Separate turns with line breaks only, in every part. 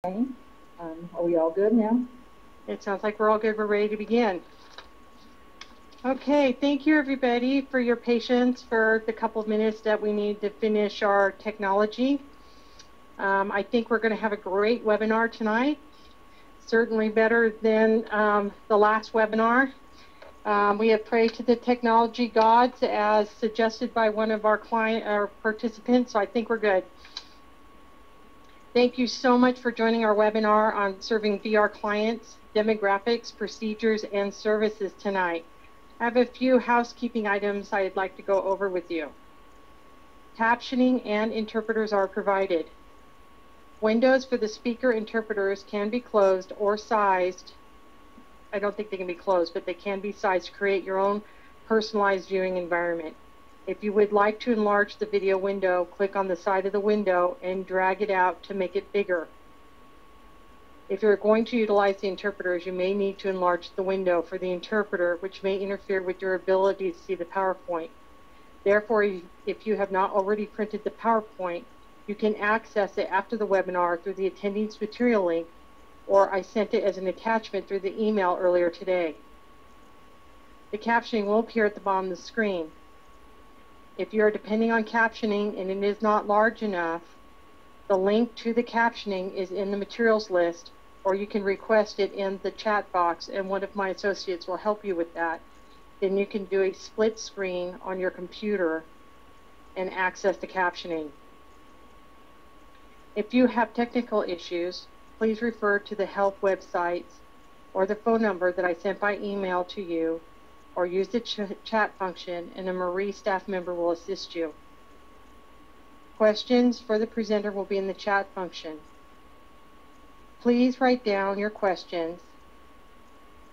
Are we all good now?
It sounds like we're all good. We're ready to begin. Okay, thank you everybody for your patience for the couple of minutes that we need to finish our technology. I think we're going to have a great webinar tonight. Certainly better than the last webinar. We have prayed to the technology gods as suggested by one of our participants, so I think we're good. Thank you so much for joining our webinar on serving VR clients, demographics, procedures, and services tonight. I have a few housekeeping items I'd like to go over with you. Captioning and interpreters are provided. Windows for the speaker interpreters can be closed or sized. I don't think they can be closed, but they can be sized to create your own personalized viewing environment. If you would like to enlarge the video window, click on the side of the window and drag it out to make it bigger. If you're going to utilize the interpreters, you may need to enlarge the window for the interpreter, which may interfere with your ability to see the PowerPoint. Therefore, if you have not already printed the PowerPoint, you can access it after the webinar through the attendees material link, or I sent it as an attachment through the email earlier today. The captioning will appear at the bottom of the screen. If you are depending on captioning and it is not large enough, the link to the captioning is in the materials list, or you can request it in the chat box and one of my associates will help you with that. Then you can do a split screen on your computer and access the captioning. If you have technical issues, please refer to the help websites or the phone number that I sent by email to you, or use the chat function and a Marie staff member will assist you. Questions for the presenter will be in the chat function. Please write down your questions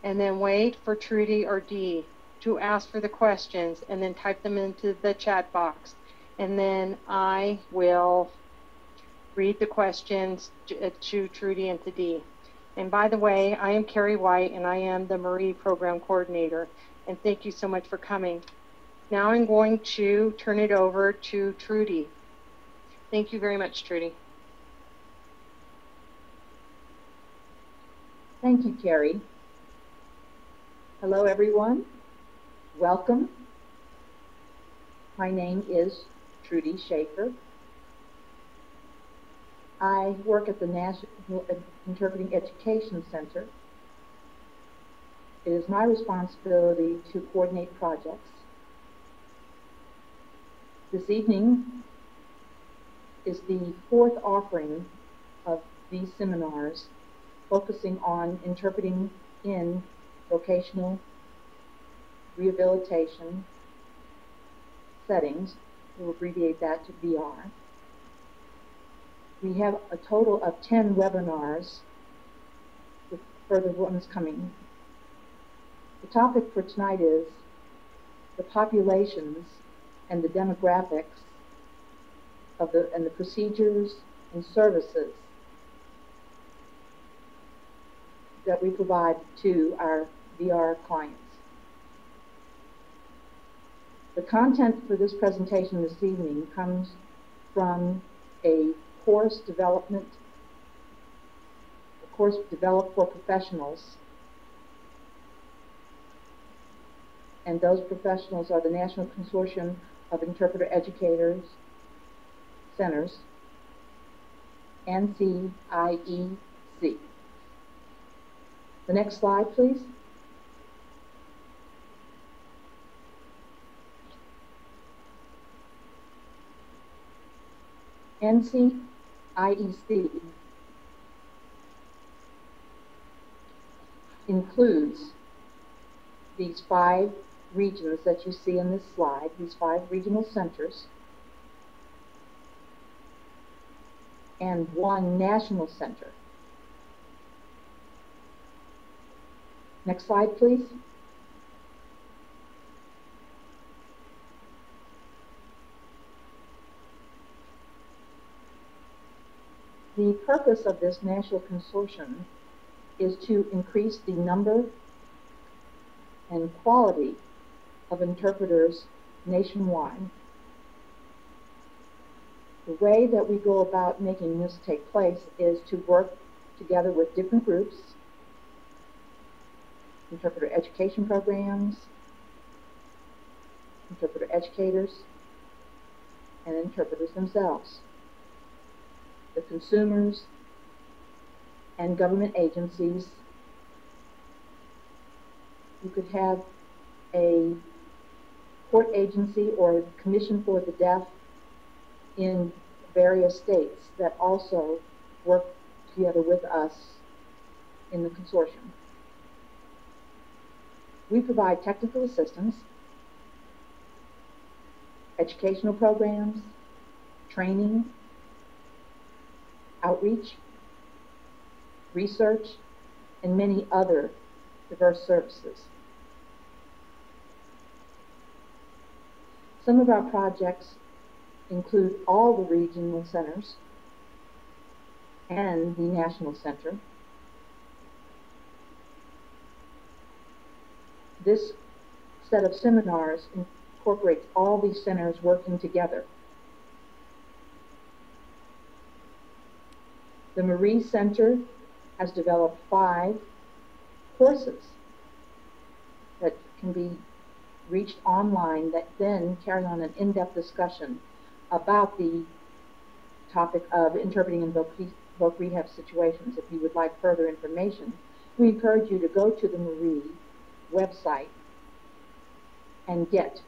and then wait for Trudy or Dee to ask for the questions and then type them into the chat box. And then I will read the questions to Trudy and to Dee. And by the way, I am Carrie White and I am the Marie Program Coordinator. And thank you so much for coming. Now I'm going to turn it over to Trudy. Thank you very much, Trudy.
Thank you, Carrie. Hello, everyone. Welcome. My name is Trudy Schaefer. I work at the National Interpreting Education Center. It is my responsibility to coordinate projects. This evening is the fourth offering of these seminars focusing on interpreting in vocational rehabilitation settings. We'll abbreviate that to VR. We have a total of 10 webinars with further ones coming. The topic for tonight is the populations and the demographics of the procedures and services that we provide to our VR clients. The content for this presentation this evening comes from a course developed for professionals. And those professionals are the National Consortium of Interpreter Educators Centers, NCIEC. The next slide, please. NCIEC includes these 5 regions that you see in this slide, these 5 regional centers, and 1 national center. Next slide, please. The purpose of this national consortium is to increase the number and quality of interpreters nationwide. The way that we go about making this take place is to work together with different groups, interpreter education programs, interpreter educators, and interpreters themselves, the consumers, and government agencies. You could have a court agency or commission for the deaf in various states that also work together with us in the consortium. We provide technical assistance, educational programs, training, outreach, research, and many other diverse services. Some of our projects include all the regional centers and the national center. This set of seminars incorporates all these centers working together. The Marie Center has developed 5 courses that can be reached online that then carry on an in-depth discussion about the topic of interpreting in voc rehab situations. If you would like further information, we encourage you to go to the Marie website and get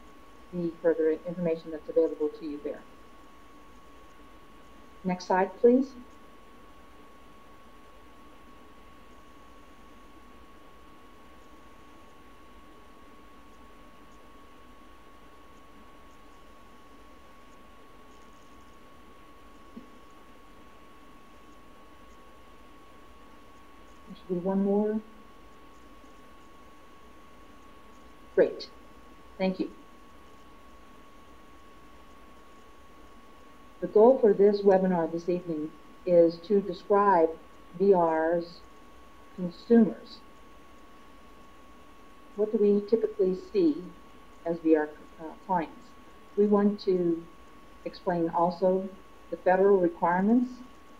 the further information that's available to you there. Next slide, please. There should be one more. Great. Thank you. The goal for this webinar this evening is to describe VR's consumers. What do we typically see as VR clients? We want to explain also the federal requirements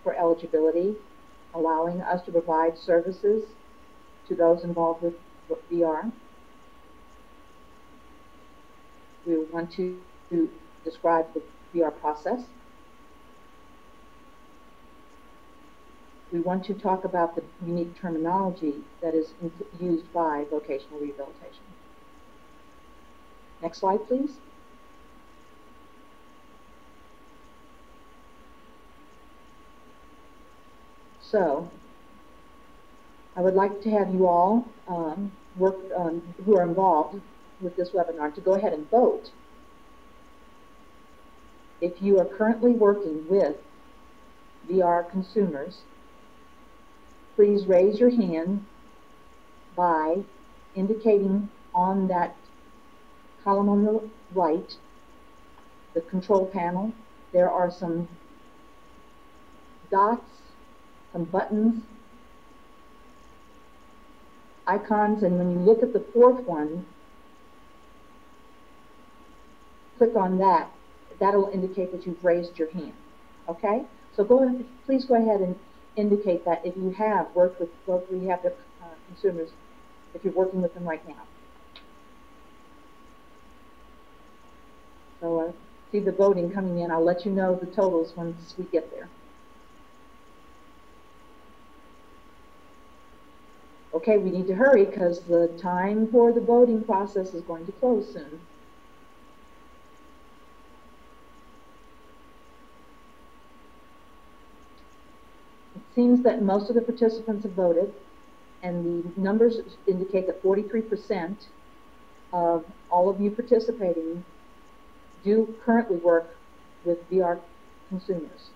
for eligibility, allowing us to provide services to those involved with VR. We want to describe the VR process. We want to talk about the unique terminology that is used by vocational rehabilitation. Next slide, please. So, I would like to have you all who are involved with this webinar to go ahead and vote. If you are currently working with VR consumers, please raise your hand by indicating on that column on the right, the control panel. There are some dots, some buttons, icons, and when you look at the 4th one, click on that. That'll indicate that you've raised your hand. Okay? So please go ahead and indicate that if you have worked with voc rehab consumers, if you're working with them right now. So see the voting coming in. I'll let you know the totals once we get there. Okay, we need to hurry because the time for the voting process is going to close soon. It seems that most of the participants have voted, and the numbers indicate that 43% of all of you participating do currently work with VR consumers.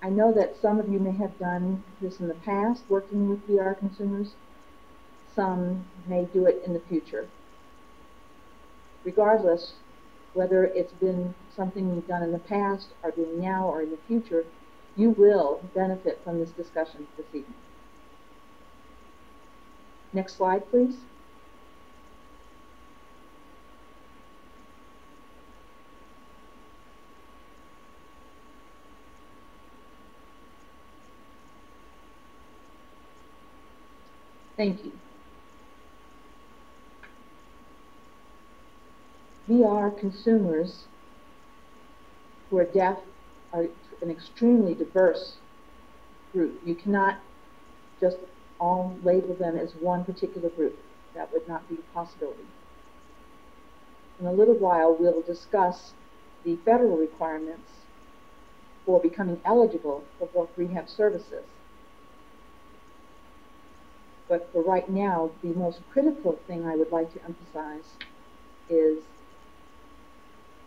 I know that some of you may have done this in the past, working with VR consumers. Some may do it in the future. Regardless, whether it's been something you've done in the past, or doing now, or in the future, you will benefit from this discussion this evening. Next slide, please. Thank you. VR consumers who are deaf are an extremely diverse group. You cannot just all label them as one particular group. That would not be a possibility. In a little while, we'll discuss the federal requirements for becoming eligible for voc rehab services. But for right now, the most critical thing I would like to emphasize is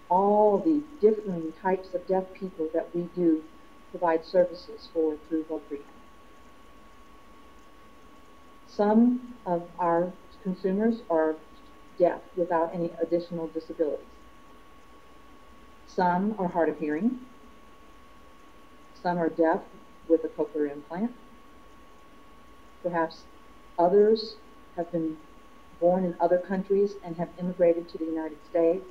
all the differing types of deaf people that we do provide services for through voc rehab. Some of our consumers are deaf without any additional disabilities. Some are hard of hearing. Some are deaf with a cochlear implant. Perhaps others have been born in other countries and have immigrated to the United States.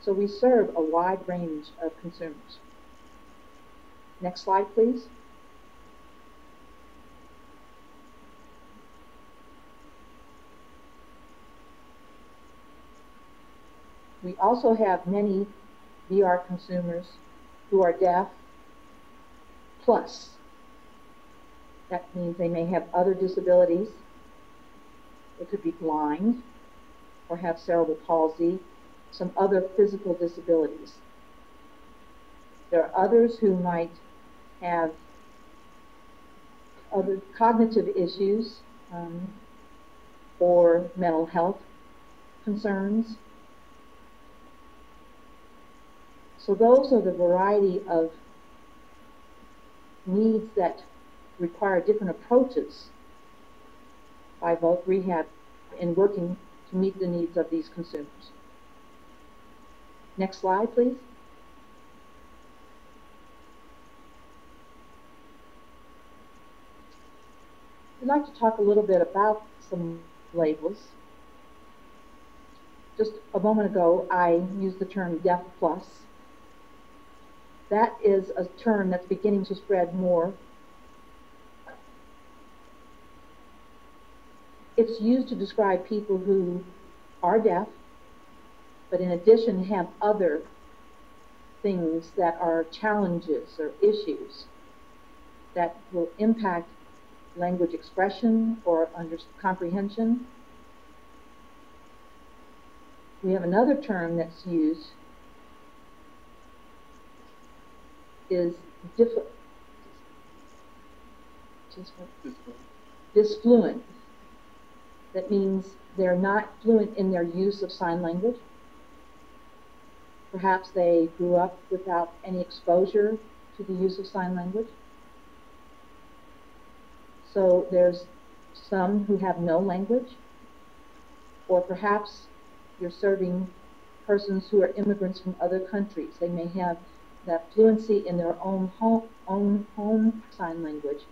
So we serve a wide range of consumers. Next slide, please. We also have many VR consumers who are deaf plus. That means they may have other disabilities. They could be blind or have cerebral palsy, some other physical disabilities. There are others who might have other cognitive issues or mental health concerns. So those are the variety of needs that require different approaches by voc rehab in working to meet the needs of these consumers. Next slide, please. I'd like to talk a little bit about some labels. Just a moment ago, I used the term deaf plus. That is a term that's beginning to spread more. It's used to describe people who are deaf, but in addition have other things that are challenges or issues that will impact language expression or comprehension. We have another term that's used is disfluent. That means they're not fluent in their use of sign language. Perhaps they grew up without any exposure to the use of sign language. So there's some who have no language, or perhaps you're serving persons who are immigrants from other countries. They may have that fluency in their own home sign language,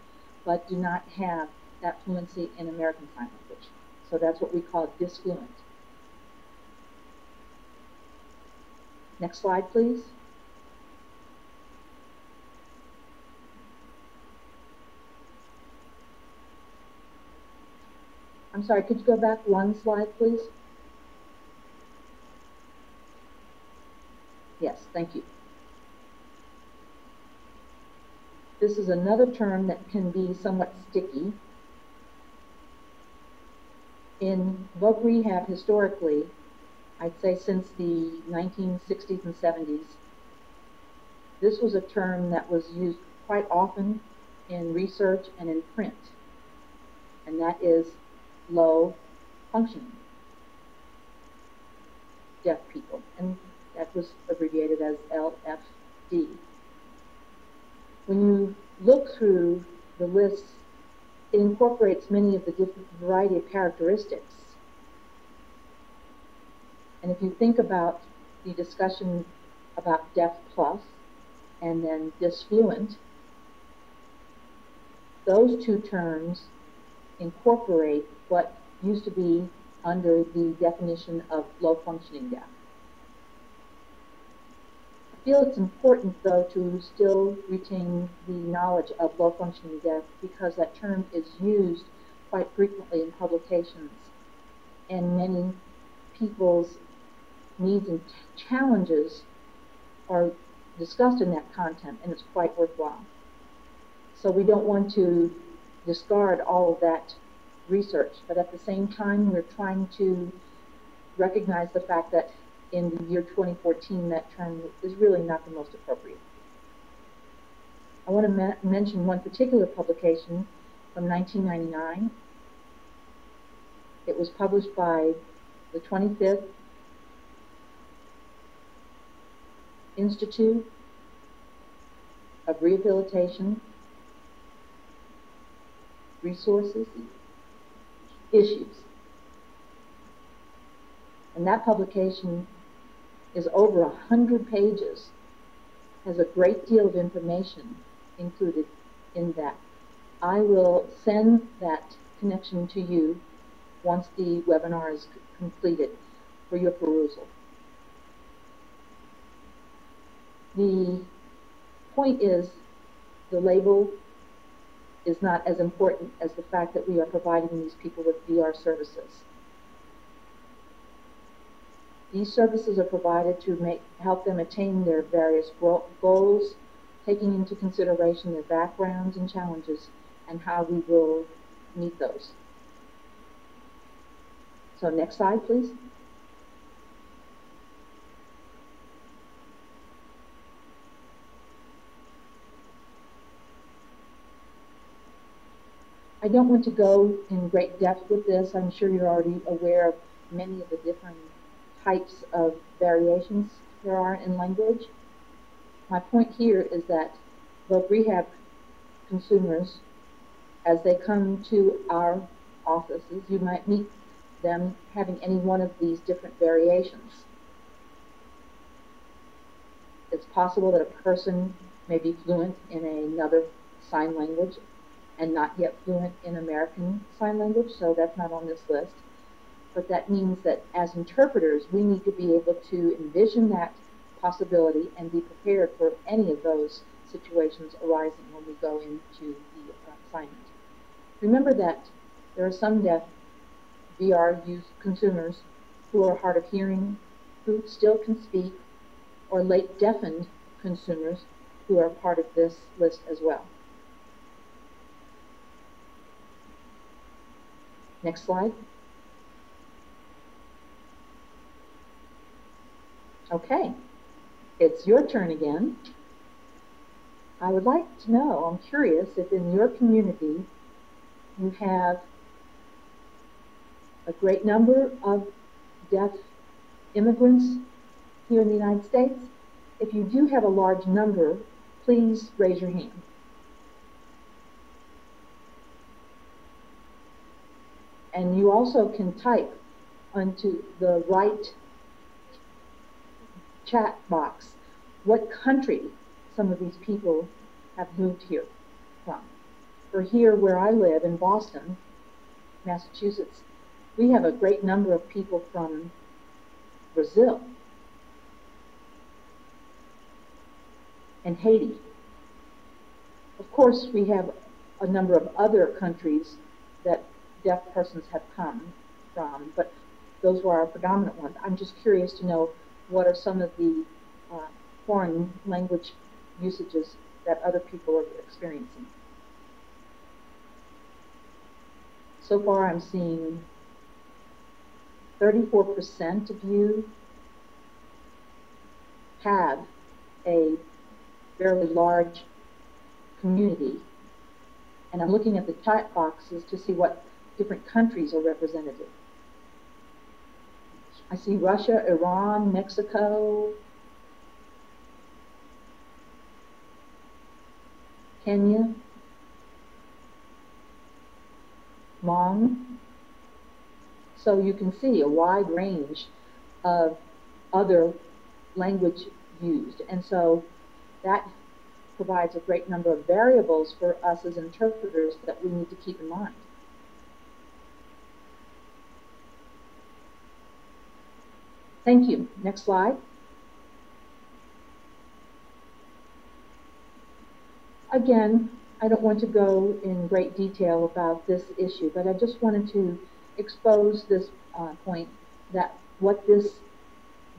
but do not have that fluency in American Sign Language. So that's what we call disfluent. Next slide, please. I'm sorry, could you go back one slide, please? Yes, thank you. This is another term that can be somewhat sticky. In voc rehab, historically, I'd say since the 1960s and 70s, this was a term that was used quite often in research and in print, and that is low functioning deaf people, and that was abbreviated as LFD. When you look through the list, it incorporates many of the different variety of characteristics. And if you think about the discussion about deaf plus and then disfluent, those two terms incorporate what used to be under the definition of low functioning deaf. I feel it's important, though, to still retain the knowledge of low functioning deaf because that term is used quite frequently in publications, and many people's needs and challenges are discussed in that content, and it's quite worthwhile. So we don't want to discard all of that research, but at the same time, we're trying to recognize the fact that in the year 2014, that term is really not the most appropriate. I want to mention one particular publication from 1999. It was published by the 25th Institute of Rehabilitation Resources Issues. And that publication is over 100 pages, has a great deal of information included in that. I will send that connection to you once the webinar is completed for your perusal. The point is, the label is not as important as the fact that we are providing these people with VR services. These services are provided to help them attain their various goals, taking into consideration their backgrounds and challenges and how we will meet those. So next slide, please. I don't want to go in great depth with this. I'm sure you're already aware of many of the different types of variations there are in language. My point here is that both rehab consumers, as they come to our offices, you might meet them having any one of these different variations. It's possible that a person may be fluent in another sign language and not yet fluent in American Sign Language, so that's not on this list. But that means that as interpreters, we need to be able to envision that possibility and be prepared for any of those situations arising when we go into the assignment. Remember that there are some deaf VR consumers who are hard of hearing, who still can speak, or late deafened consumers who are part of this list as well. Next slide. Okay, it's your turn again. I would like to know, I'm curious, if in your community you have a great number of deaf immigrants here in the United States. If you do have a large number, please raise your hand. And you also can type onto the right chat box what country some of these people have moved here from. For here where I live in Boston, Massachusetts, we have a great number of people from Brazil and Haiti. Of course, we have a number of other countries that deaf persons have come from, but those were our predominant ones. I'm just curious to know what are some of the foreign language usages that other people are experiencing. So far, I'm seeing 34% of you have a fairly large community. And I'm looking at the chat boxes to see what different countries are represented. I see Russia, Iran, Mexico, Kenya, Hmong. So you can see a wide range of other language used. And so that provides a great number of variables for us as interpreters that we need to keep in mind. Thank you. Next slide. Again, I don't want to go in great detail about this issue, but I just wanted to expose this point that what this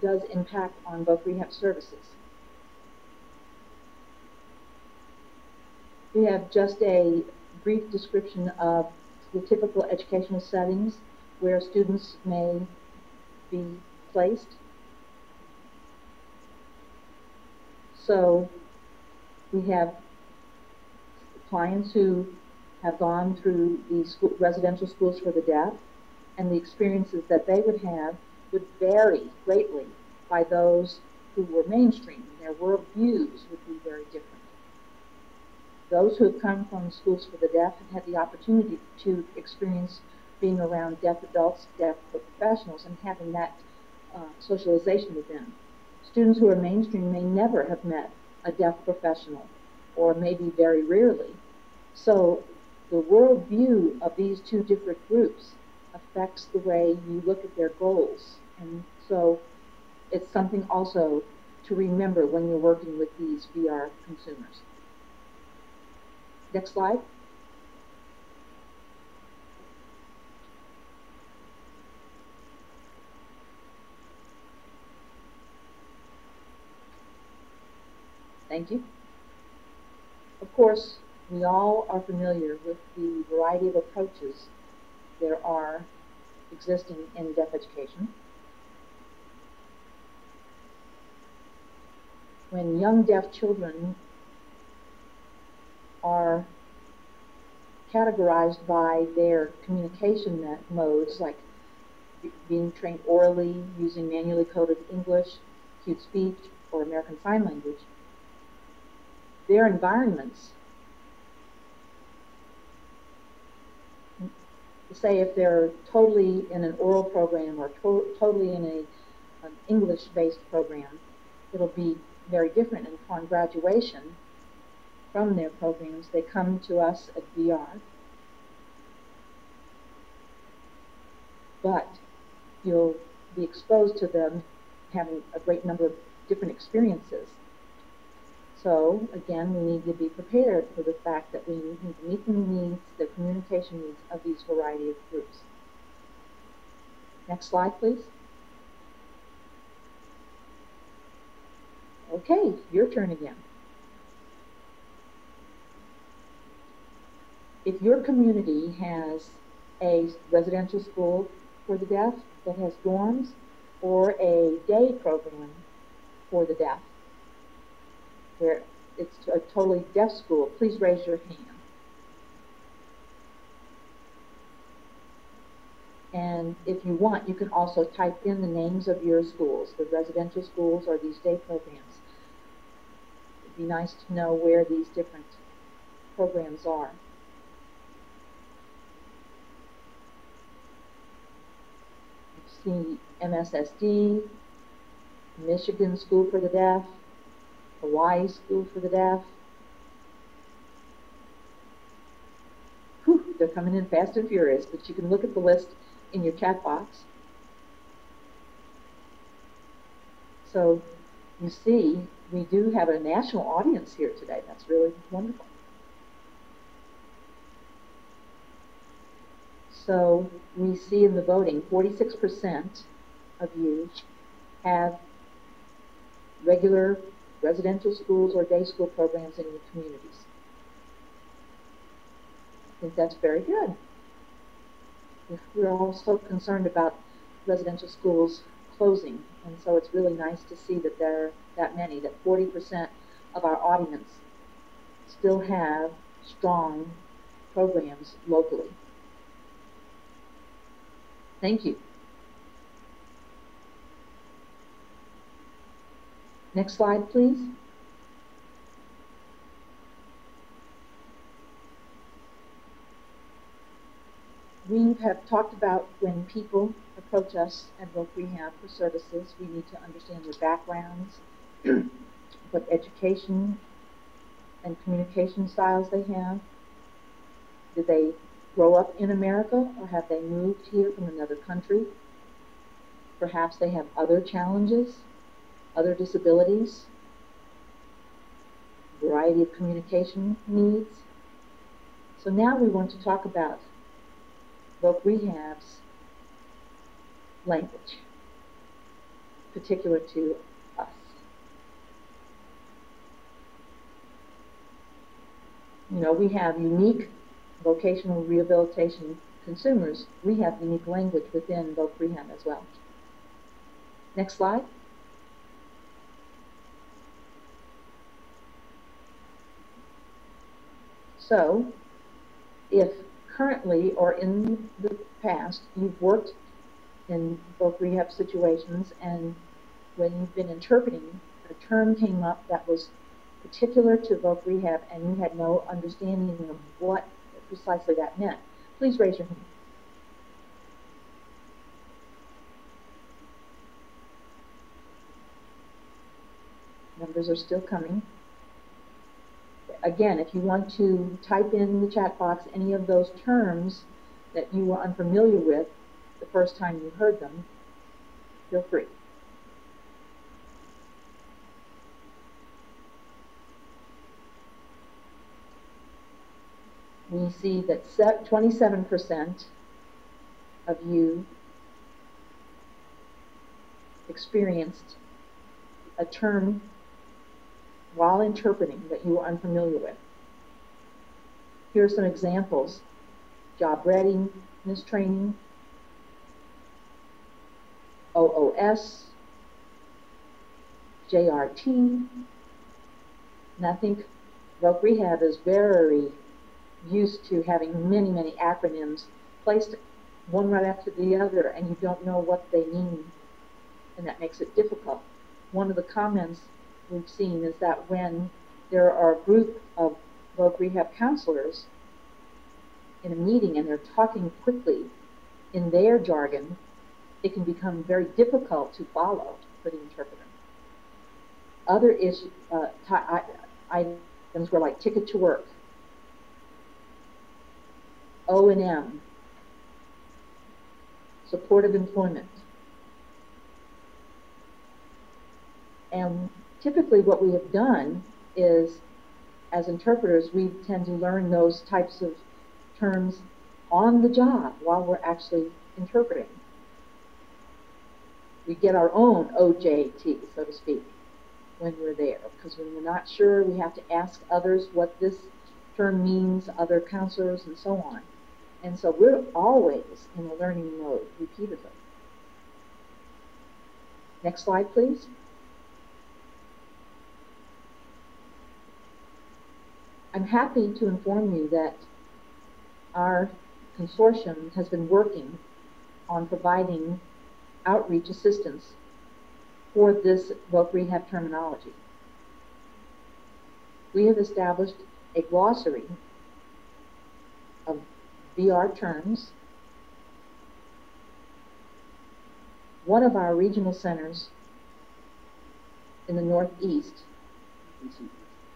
does impact on both rehab services. We have just a brief description of the typical educational settings where students may be placed. So we have clients who have gone through the residential schools for the deaf, and the experiences that they would have would vary greatly by those who were mainstream. Their worldviews would be very different. Those who have come from schools for the deaf have had the opportunity to experience being around deaf adults, deaf professionals, and having that socialization with them. Students who are mainstream may never have met a deaf professional, or maybe very rarely. So the worldview of these two different groups affects the way you look at their goals. And so it's something also to remember when you're working with these VR consumers. Next slide. Thank you. Of course, we all are familiar with the variety of approaches there are existing in deaf education. When young deaf children are categorized by their communication modes, like being trained orally, using manually coded English, cute speech, or American Sign Language, their environments, say if they're totally in an oral program or totally in an English-based program, it'll be very different. And upon graduation from their programs, they come to us at VR. But you'll be exposed to them having a great number of different experiences. So, again, we need to be prepared for the fact that we need to meet the needs, the communication needs of these variety of groups. Next slide, please. Okay, your turn again. If your community has a residential school for the deaf that has dorms, or a day program for the deaf, where it's a totally deaf school, please raise your hand. And if you want, you can also type in the names of your schools, the residential schools or these day programs. It'd be nice to know where these different programs are. You see MSSD, Michigan School for the Deaf, Hawaii School for the Deaf. Whew, they're coming in fast and furious, but you can look at the list in your chat box. So you see, we do have a national audience here today. That's really wonderful. So we see in the voting, 46% of you have regular residential schools or day school programs in your communities. I think that's very good. We're also concerned about residential schools closing, and so it's really nice to see that there are that many, that 40% of our audience still have strong programs locally. Thank you. Next slide, please. We have talked about when people approach us at Voc Rehab for services, we need to understand their backgrounds, what education and communication styles they have. Did they grow up in America, or have they moved here from another country? Perhaps they have other challenges, other disabilities, variety of communication needs. So now we want to talk about voc rehab's language, particular to us. You know, we have unique vocational rehabilitation consumers. We have unique language within voc rehab as well. Next slide. So, if currently or in the past you've worked in voc rehab situations, and when you've been interpreting, a term came up that was particular to voc rehab and you had no understanding of what precisely that meant, please raise your hand. Numbers are still coming. Again, if you want to type in the chat box any of those terms that you were unfamiliar with the first time you heard them, feel free. We see that 27% of you experienced a term while interpreting that you were unfamiliar with. Here are some examples: job readiness training, OOS, JRT, and I think voc rehab is very used to having many, many acronyms placed one right after the other, and you don't know what they mean, and that makes it difficult. One of the comments we've seen is that when there are a group of voc rehab counselors in a meeting and they're talking quickly in their jargon, it can become very difficult to follow for the interpreter. Other items were like ticket to work, O&M, supportive employment. And typically what we have done is, as interpreters, we tend to learn those types of terms on the job while we're actually interpreting. We get our own OJT, so to speak, when we're there, because when we're not sure, we have to ask others what this term means, other counselors, and so on. And so we're always in a learning mode repeatedly. Next slide, please. I'm happy to inform you that our consortium has been working on providing outreach assistance for this voc rehab terminology. We have established a glossary of VR terms. One of our regional centers in the Northeast,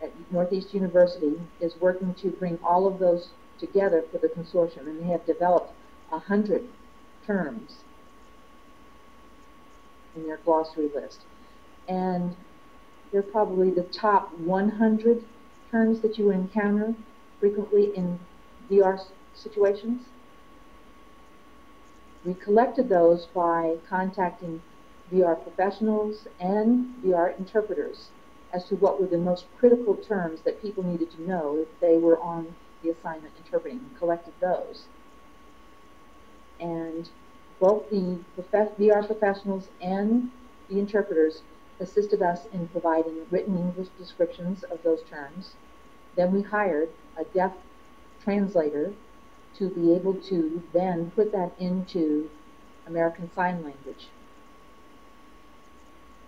at Northeast University, is working to bring all of those together for the consortium, and they have developed 100 terms in their glossary list. And they're probably the top 100 terms that you encounter frequently in VR situations. We collected those by contacting VR professionals and VR interpreters as to what were the most critical terms that people needed to know if they were on the assignment interpreting, and collected those. And both the VR professionals and the interpreters assisted us in providing written English descriptions of those terms. Then we hired a deaf translator to be able to then put that into American Sign Language.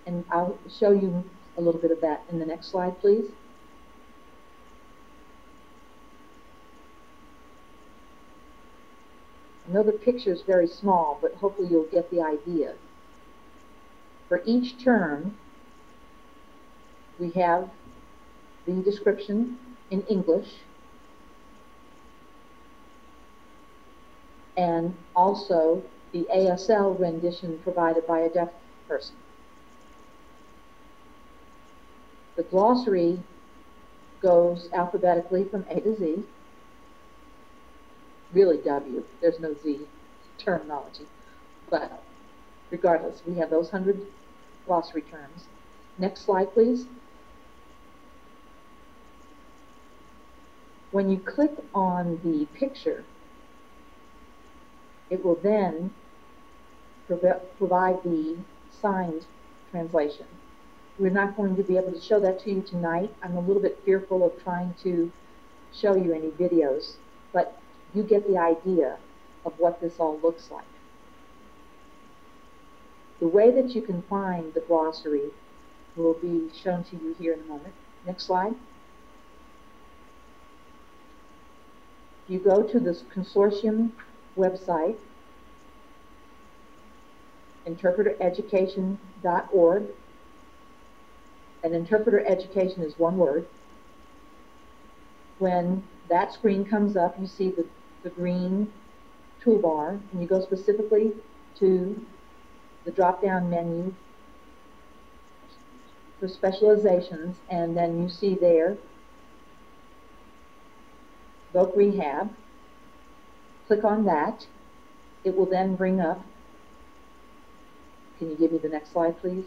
And I'll show you a little bit of that in the next slide, please. I know the picture is very small, but hopefully you'll get the idea. For each term, we have the description in English and also the ASL rendition provided by a deaf person. The glossary goes alphabetically from A to Z, really W. There's no Z terminology. But regardless, we have those 100 glossary terms. Next slide, please. When you click on the picture, it will then provide the signed translation. We're not going to be able to show that to you tonight. I'm a little bit fearful of trying to show you any videos, but you get the idea of what this all looks like. The way that you can find the glossary will be shown to you here in a moment. Next slide. You go to this consortium website, interpretereducation.org, and interpreter education is one word. When that screen comes up, you see the green toolbar, and you go specifically to the drop-down menu for specializations, and then you see there Voc Rehab. Click on that. It will then bring up, can you give me the next slide, please?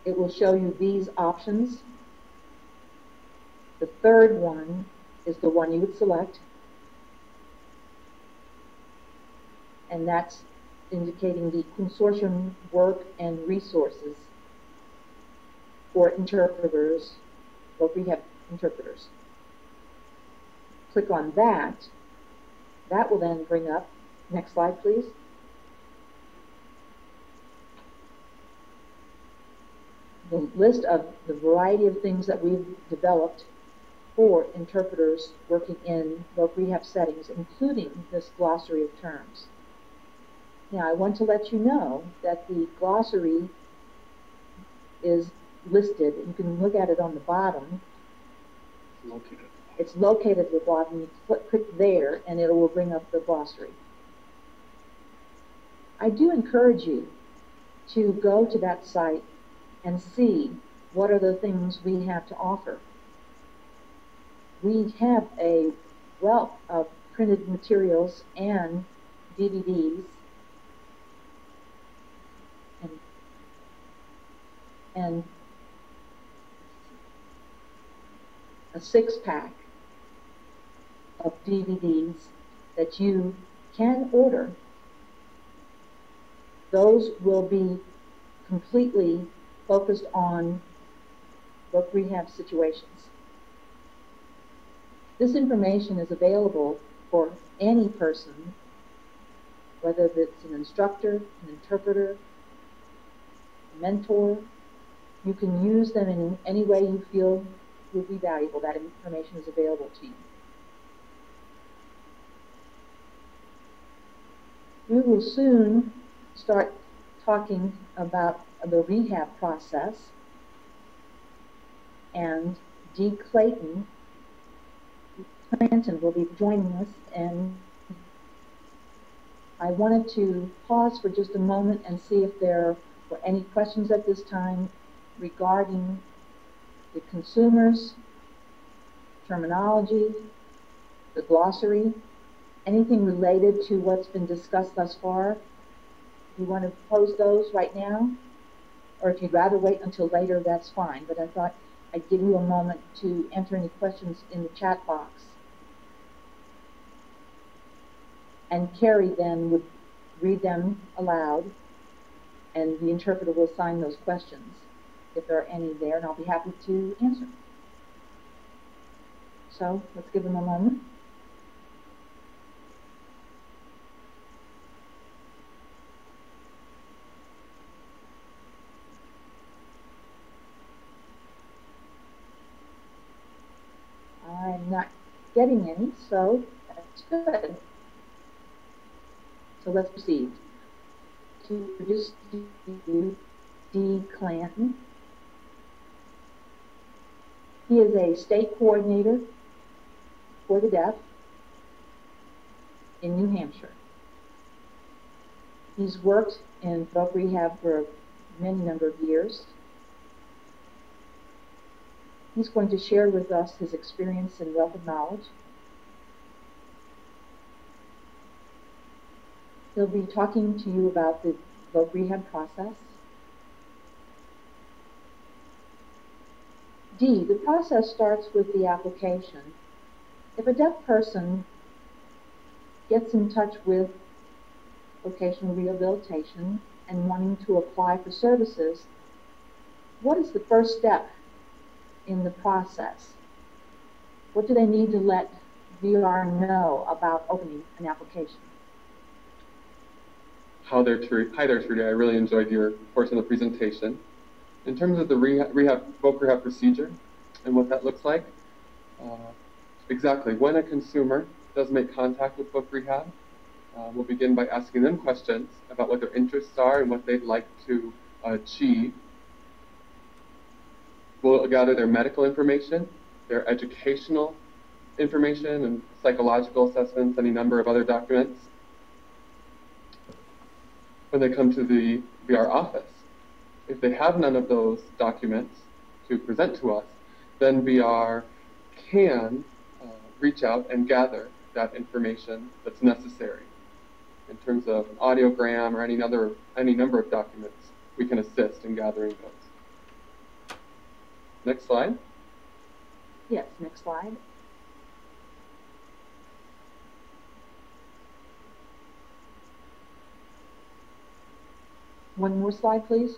It will show you these options. The third one is the one you would select, and that's indicating the consortium work and resources for interpreters, Voc Rehab interpreters. Click on that. That will then bring up, next slide please, the list of the variety of things that we've developed for interpreters working in Voc Rehab settings, including this glossary of terms. Now I want to let you know that the glossary is listed. You can look at it on the bottom. It's located at the bottom. You click there and it will bring up the glossary. I do encourage you to go to that site and see what are the things we have to offer. We have a wealth of printed materials and DVDs and a 6-pack of DVDs that you can order. Those will be completely focused on Voc Rehab situations. This information is available for any person, whether it's an instructor, an interpreter, a mentor. You can use them in any way you feel would be valuable. That information is available to you. We will soon start talking about the rehab process, and Dee Clayton will be joining us, and I wanted to pause for just a moment and see if there were any questions at this time regarding the consumers, terminology, the glossary, anything related to what's been discussed thus far. You want to pose those right now? Or if you'd rather wait until later, that's fine. But I thought I'd give you a moment to enter any questions in the chat box. And Carrie then would read them aloud, and the interpreter will assign those questions if there are any there, and I'll be happy to answer. So let's give them a moment. I'm not getting any, so that's good. So let's proceed. To introduce you, Dee Clanton. He is a state coordinator for the deaf in New Hampshire. He's worked in Voc Rehab for many number of years. He's going to share with us his experience and wealth of knowledge. He'll be talking to you about the voc rehab process. D, the process starts with the application. If a deaf person gets in touch with vocational rehabilitation and wanting to apply for services, what is the first step in the process? What do they need to let VR know about opening an application?
Hi there, Trudy. I really enjoyed your portion of the presentation. In terms of the voc rehab procedure and what that looks like, exactly, when a consumer does make contact with voc rehab, we'll begin by asking them questions about what their interests are and what they'd like to achieve. We'll gather their medical information, their educational information, and psychological assessments, any number of other documents. When they come to the VR office, if they have none of those documents to present to us, then VR can reach out and gather that information that's necessary. In terms of an audiogram or any number of documents, we can assist in gathering those. Next slide.
Yes, next slide. One more slide, please.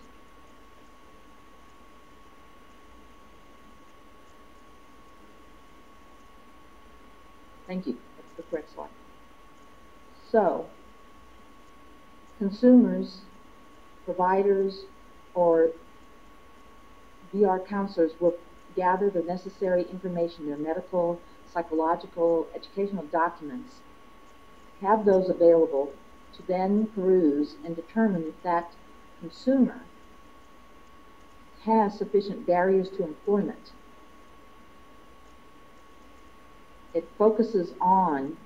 Thank you. That's the correct slide. So, consumers, providers, or VR counselors will gather the necessary information, their medical, psychological, educational documents, have those available to then peruse and determine if that consumer has sufficient barriers to employment. It focuses on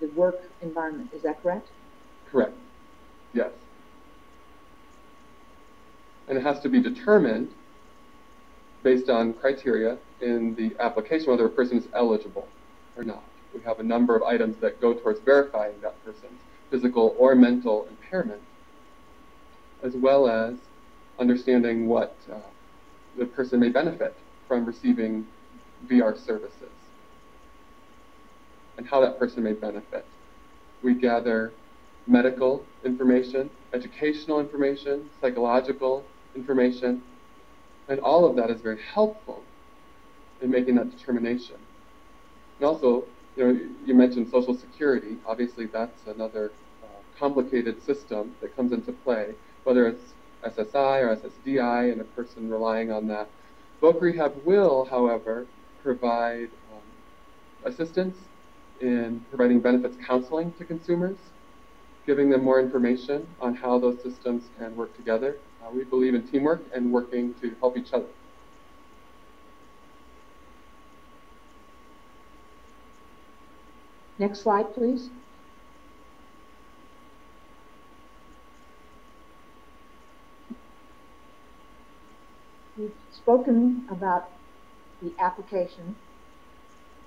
the work environment. Is that correct?
Correct. Yes. And it has to be determined based on criteria in the application whether a person is eligible or not. We have a number of items that go towards verifying that person's physical or mental impairment, as well as understanding what the person may benefit from receiving VR services and how that person may benefit. We gather medical information, educational information, psychological information, and all of that is very helpful in making that determination. And also, you mentioned Social Security. Obviously, that's another complicated system that comes into play, whether it's SSI or SSDI and a person relying on that. Voc rehab will, however, provide assistance in providing benefits counseling to consumers, giving them more information on how those systems can work together. We believe in teamwork and working to help each other.
Next slide, please. We've spoken about the application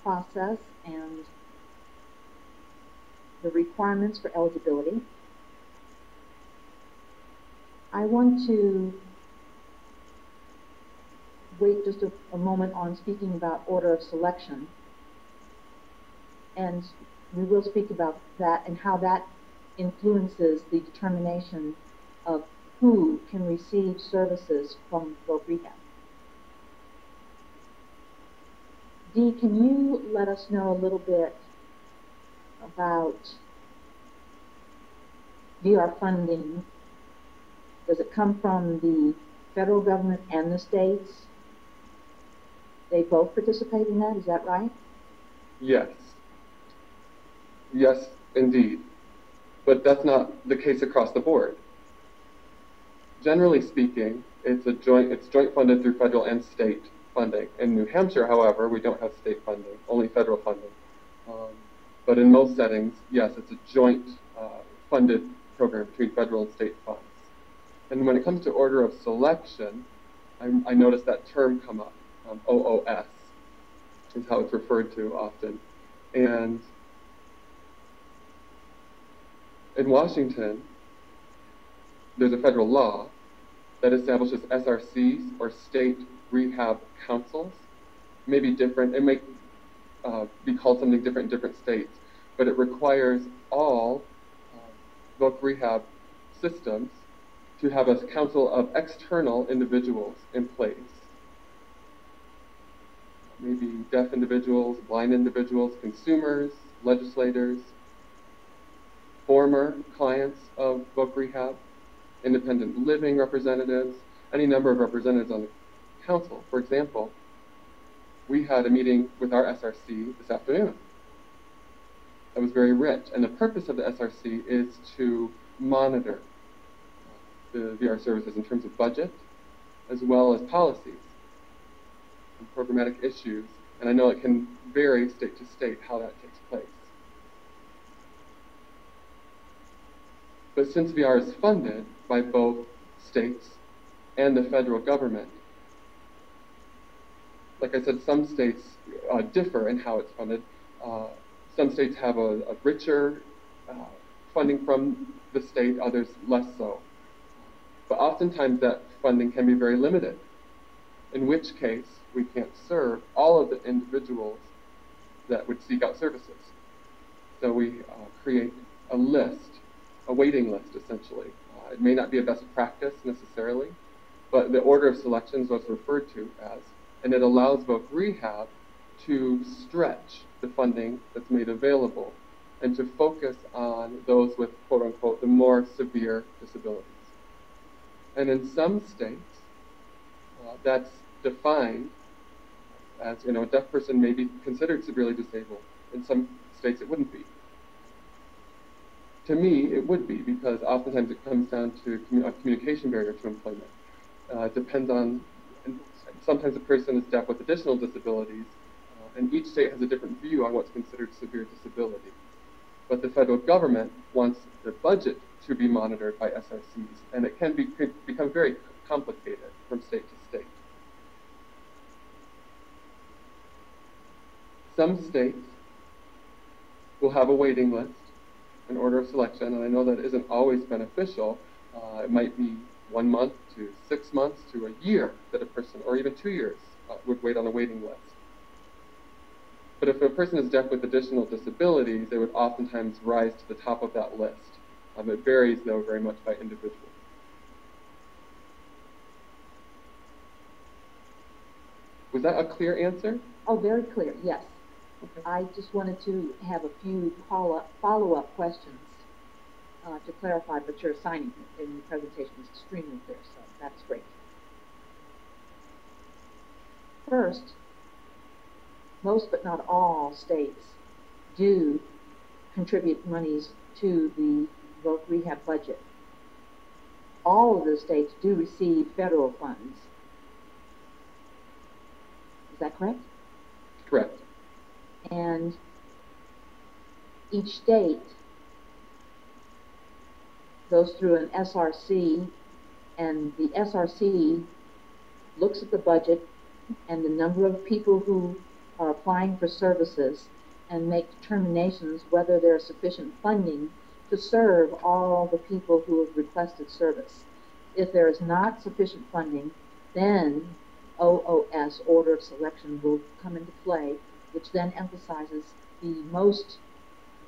process and the requirements for eligibility. I want to wait just a moment on speaking about order of selection. And we will speak about that and how that influences the determination of who can receive services from voc rehab. Dee, can you let us know a little bit about VR funding? Does it come from the federal government and the states? They both participate in that, is that right?
Yes. Yes, indeed. But that's not the case across the board. Generally speaking, it's joint funded through federal and state funding. In New Hampshire, however, we don't have state funding, only federal funding. But in most settings, yes, it's a joint funded program between federal and state funds. And when it comes to order of selection, I noticed that term come up. OOS is how it's referred to often. And in Washington, there's a federal law that establishes SRCs, or state rehab councils. It may be different, it may be called something different in different states, but it requires all voc rehab systems to have a council of external individuals in place. Maybe deaf individuals, blind individuals, consumers, legislators, former clients of voc rehab, independent living representatives, any number of representatives on the council. For example, we had a meeting with our SRC this afternoon. That was very rich. And the purpose of the SRC is to monitor the VR services in terms of budget, as well as policies and programmatic issues. And I know it can vary state to state how that takes place. But since VR is funded by both states and the federal government, like I said, some states differ in how it's funded. Some states have a richer funding from the state, others less so. But oftentimes that funding can be very limited, in which case we can't serve all of the individuals that would seek out services. So we create a list, a waiting list essentially. It may not be a best practice necessarily, but the order of selection is what's referred to as, and it allows voc rehab to stretch the funding that's made available and to focus on those with, quote unquote, the more severe disabilities. And in some states, that's defined as, a deaf person may be considered severely disabled. In some states, it wouldn't be. To me, it would be, because oftentimes it comes down to a communication barrier to employment. It depends on, and sometimes a person is deaf with additional disabilities, and each state has a different view on what's considered severe disability. But the federal government wants the budget to be monitored by SRCs, and it can become very complicated from state to state. Some states will have a waiting list, an order of selection, and I know that isn't always beneficial. It might be 1 month to 6 months to a year that a person, or even 2 years, would wait on a waiting list. But if a person is deaf with additional disabilities, they would oftentimes rise to the top of that list. It varies, though, very much by individual. Was that a clear answer?
Oh, very clear, yes.
Okay.
I just wanted to have a few follow-up questions to clarify, but your assigning in the presentation is extremely clear, so that's great. First, most but not all states do contribute monies to the voc rehab budget. All of the states do receive federal funds. Is that correct?
Correct.
And each state goes through an SRC, and the SRC looks at the budget and the number of people who are applying for services and make determinations whether there is sufficient funding to serve all the people who have requested service. If there is not sufficient funding, then OOS, order of selection, will come into play, which then emphasizes the most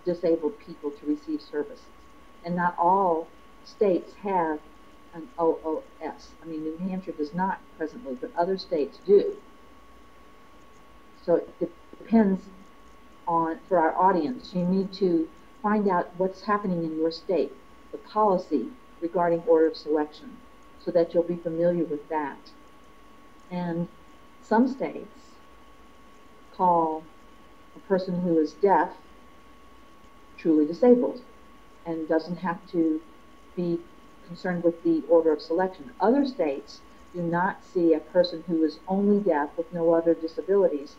disabled people to receive services. And not all states have an OOS. I mean, New Hampshire does not presently, but other states do. So it depends on, for our audience, you need to find out what's happening in your state, the policy regarding order of selection, so that you'll be familiar with that. And some states call a person who is deaf truly disabled and doesn't have to be concerned with the order of selection. Other states do not see a person who is only deaf with no other disabilities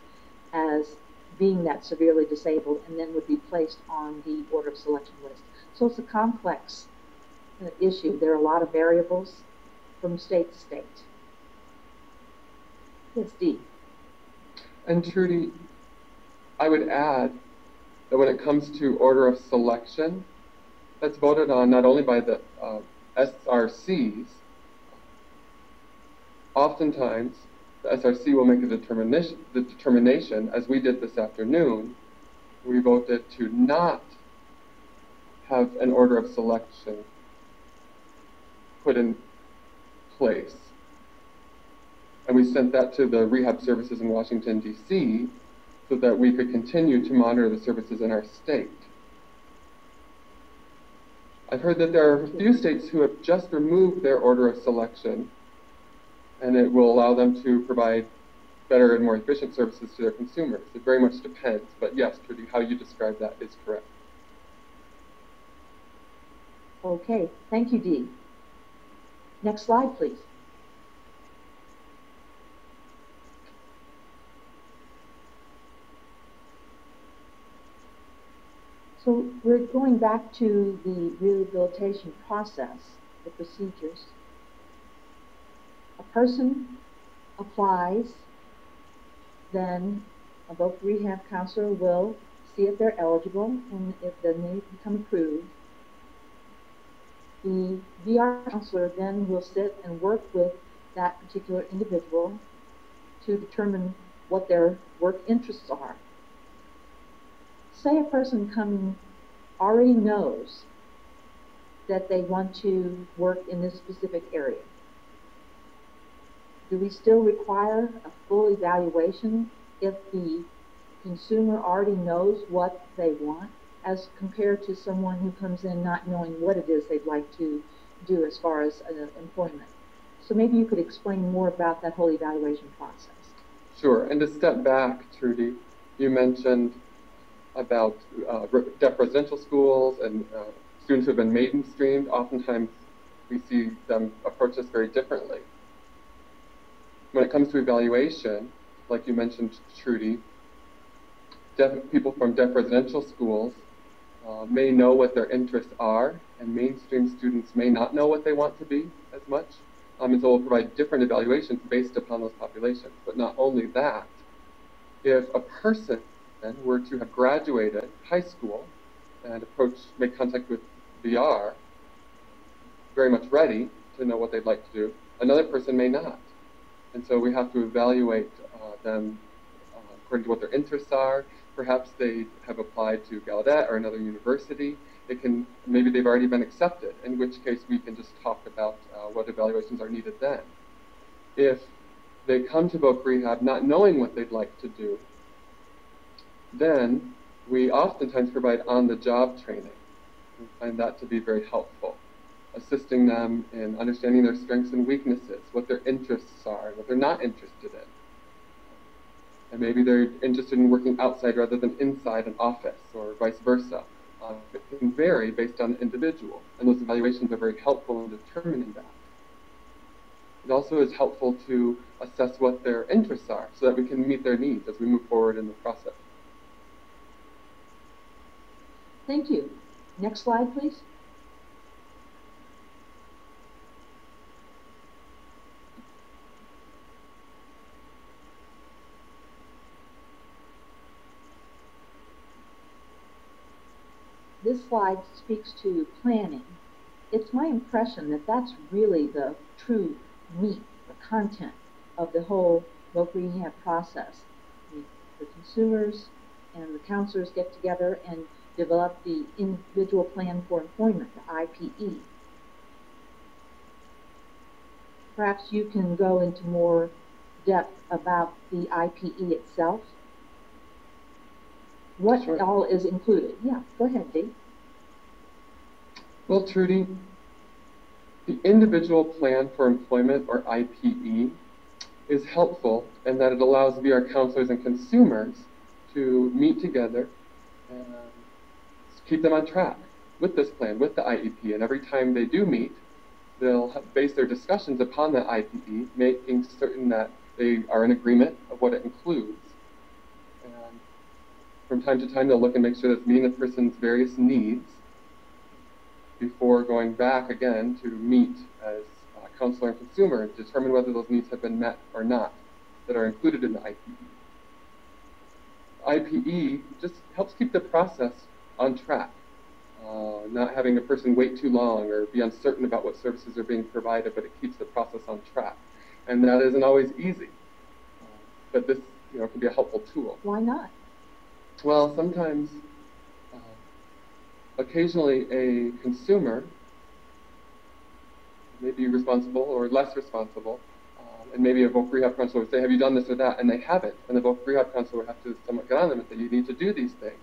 as being that severely disabled, and then would be placed on the order of selection list. So it's a complex issue. There are a lot of variables from state to state. Yes, Dee.
And Trudy, I would add that when it comes to order of selection, that's voted on not only by the SRCs. Oftentimes, the SRC will make a determination, as we did this afternoon. We voted to not have an order of selection put in place. And we sent that to the rehab services in Washington, D.C., so that we could continue to monitor the services in our state. I've heard that there are a few states who have just removed their order of selection, and it will allow them to provide better and more efficient services to their consumers. It very much depends, but yes, Trudy, how you describe that is correct.
Okay, thank you, Dee. Next slide, please. So we're going back to the rehabilitation process, the procedures. A person applies, then a voc rehab counselor will see if they're eligible, and if they become approved, the VR counselor then will sit and work with that particular individual to determine what their work interests are. Say a person coming already knows that they want to work in this specific area. Do we still require a full evaluation if the consumer already knows what they want, as compared to someone who comes in not knowing what it is they'd like to do as far as employment? So maybe you could explain more about that whole evaluation process.
Sure, and to step back, Trudy, you mentioned about deaf residential schools and students who have been mainstreamed. Oftentimes we see them approach this very differently. When it comes to evaluation, like you mentioned, Trudy, people from deaf residential schools may know what their interests are, and mainstream students may not know what they want to be as much. And so we'll provide different evaluations based upon those populations. But not only that, if a person were to have graduated high school and make contact with VR, very much ready to know what they'd like to do, another person may not. And so we have to evaluate them according to what their interests are. Perhaps they have applied to Gallaudet or another university. Maybe they've already been accepted, in which case we can just talk about what evaluations are needed then. If they come to voc rehab not knowing what they'd like to do, then we oftentimes provide on-the-job training. We find that to be very helpful, assisting them in understanding their strengths and weaknesses, what their interests are, what they're not interested in. And maybe they're interested in working outside rather than inside an office, or vice versa. It can vary based on the individual, and those evaluations are very helpful in determining that. It also is helpful to assess what their interests are so that we can meet their needs as we move forward in the process.
Thank you. Next slide, please. This slide speaks to planning. It's my impression that that's really the true meat, the content of the whole voc rehab process. The consumers and the counselors get together and develop the individual plan for employment, the IPE. Perhaps you can go into more depth about the IPE itself. What
Sure.
all is included? Yeah, go ahead, Dee.
Well, Trudy, the individual plan for employment, or IPE, is helpful in that it allows VR counselors and consumers to meet together and keep them on track with this plan, with the IEP. And every time they do meet, they'll base their discussions upon that IPE, making certain that they are in agreement of what it includes. And from time to time, they'll look and make sure that it's meeting the person's various needs before going back again to meet as counselor and consumer and determine whether those needs have been met or not that are included in the IPE. IPE just helps keep the process on track. Not having a person wait too long or be uncertain about what services are being provided, but it keeps the process on track. And that isn't always easy. But this, can be a helpful tool.
Why not?
Well, sometimes, occasionally a consumer may be responsible or less responsible, and maybe a voc rehab counselor would say, have you done this or that? And they haven't. And the voc rehab counselor would have to somewhat get on them and say, you need to do these things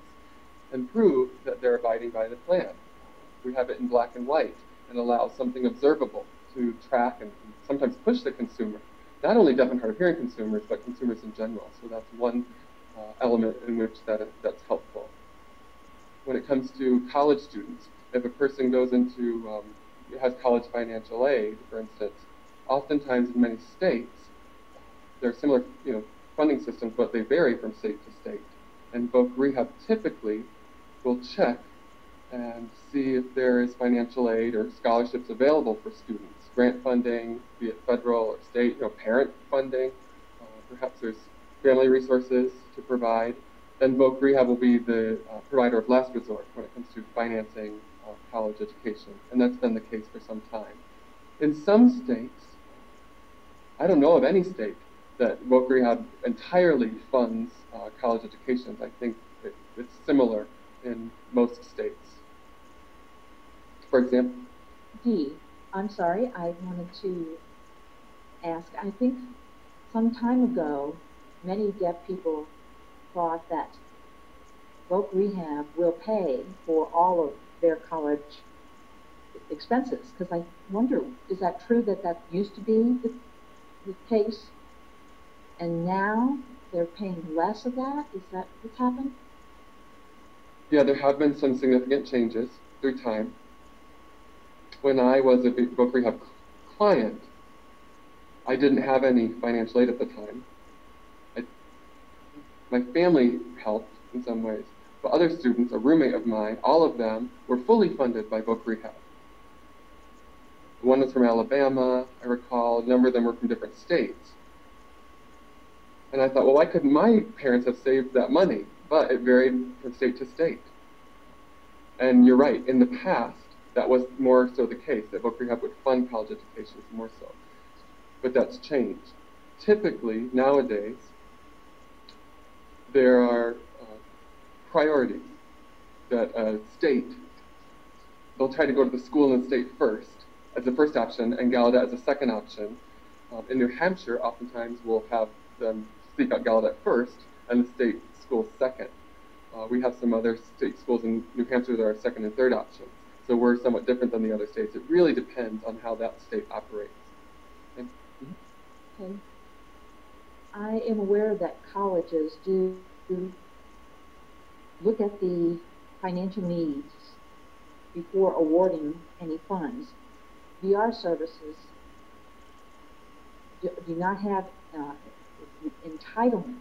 and prove that they're abiding by the plan. We have it in black and white and allow something observable to track and sometimes push the consumer, not only deaf and hard of hearing consumers, but consumers in general. So that's one element in which that's helpful. When it comes to college students, if a person goes into, has college financial aid, for instance, oftentimes in many states, there are similar funding systems, but they vary from state to state. And voc rehab typically will check and see if there is financial aid or scholarships available for students, grant funding, be it federal or state, parent funding, perhaps there's family resources to provide. Then voc rehab will be the provider of last resort when it comes to financing college education, and that's been the case for some time. In some states, I don't know of any state that voc rehab entirely funds college education. I think it's similar in most states. For example,
Dee, I'm sorry, I wanted to ask, I think some time ago, many deaf people thought that voc rehab will pay for all of their college expenses, because I wonder, is that true that that used to be the case, and now they're paying less of that? Is that what's happened?
Yeah, there have been some significant changes through time. When I was a voc rehab client, I didn't have any financial aid at the time. My family helped in some ways, but other students, a roommate of mine, all of them were fully funded by voc rehab. One was from Alabama, I recall. A number of them were from different states. And I thought, well, why couldn't my parents have saved that money? But it varied from state to state. And you're right, in the past, that was more so the case, that voc rehab would fund college education more so. But that's changed. Typically, nowadays, there are priorities that a state, they'll try to go to the school in the state first, as the first option, and Gallaudet as a second option. In New Hampshire, oftentimes we'll have them seek out Gallaudet first, and the state school second. We have some other state schools in New Hampshire that are second and third options. So we're somewhat different than the other states. It really depends on how that state operates.
Okay. I am aware that colleges do look at the financial needs before awarding any funds. VR services do not have entitlements,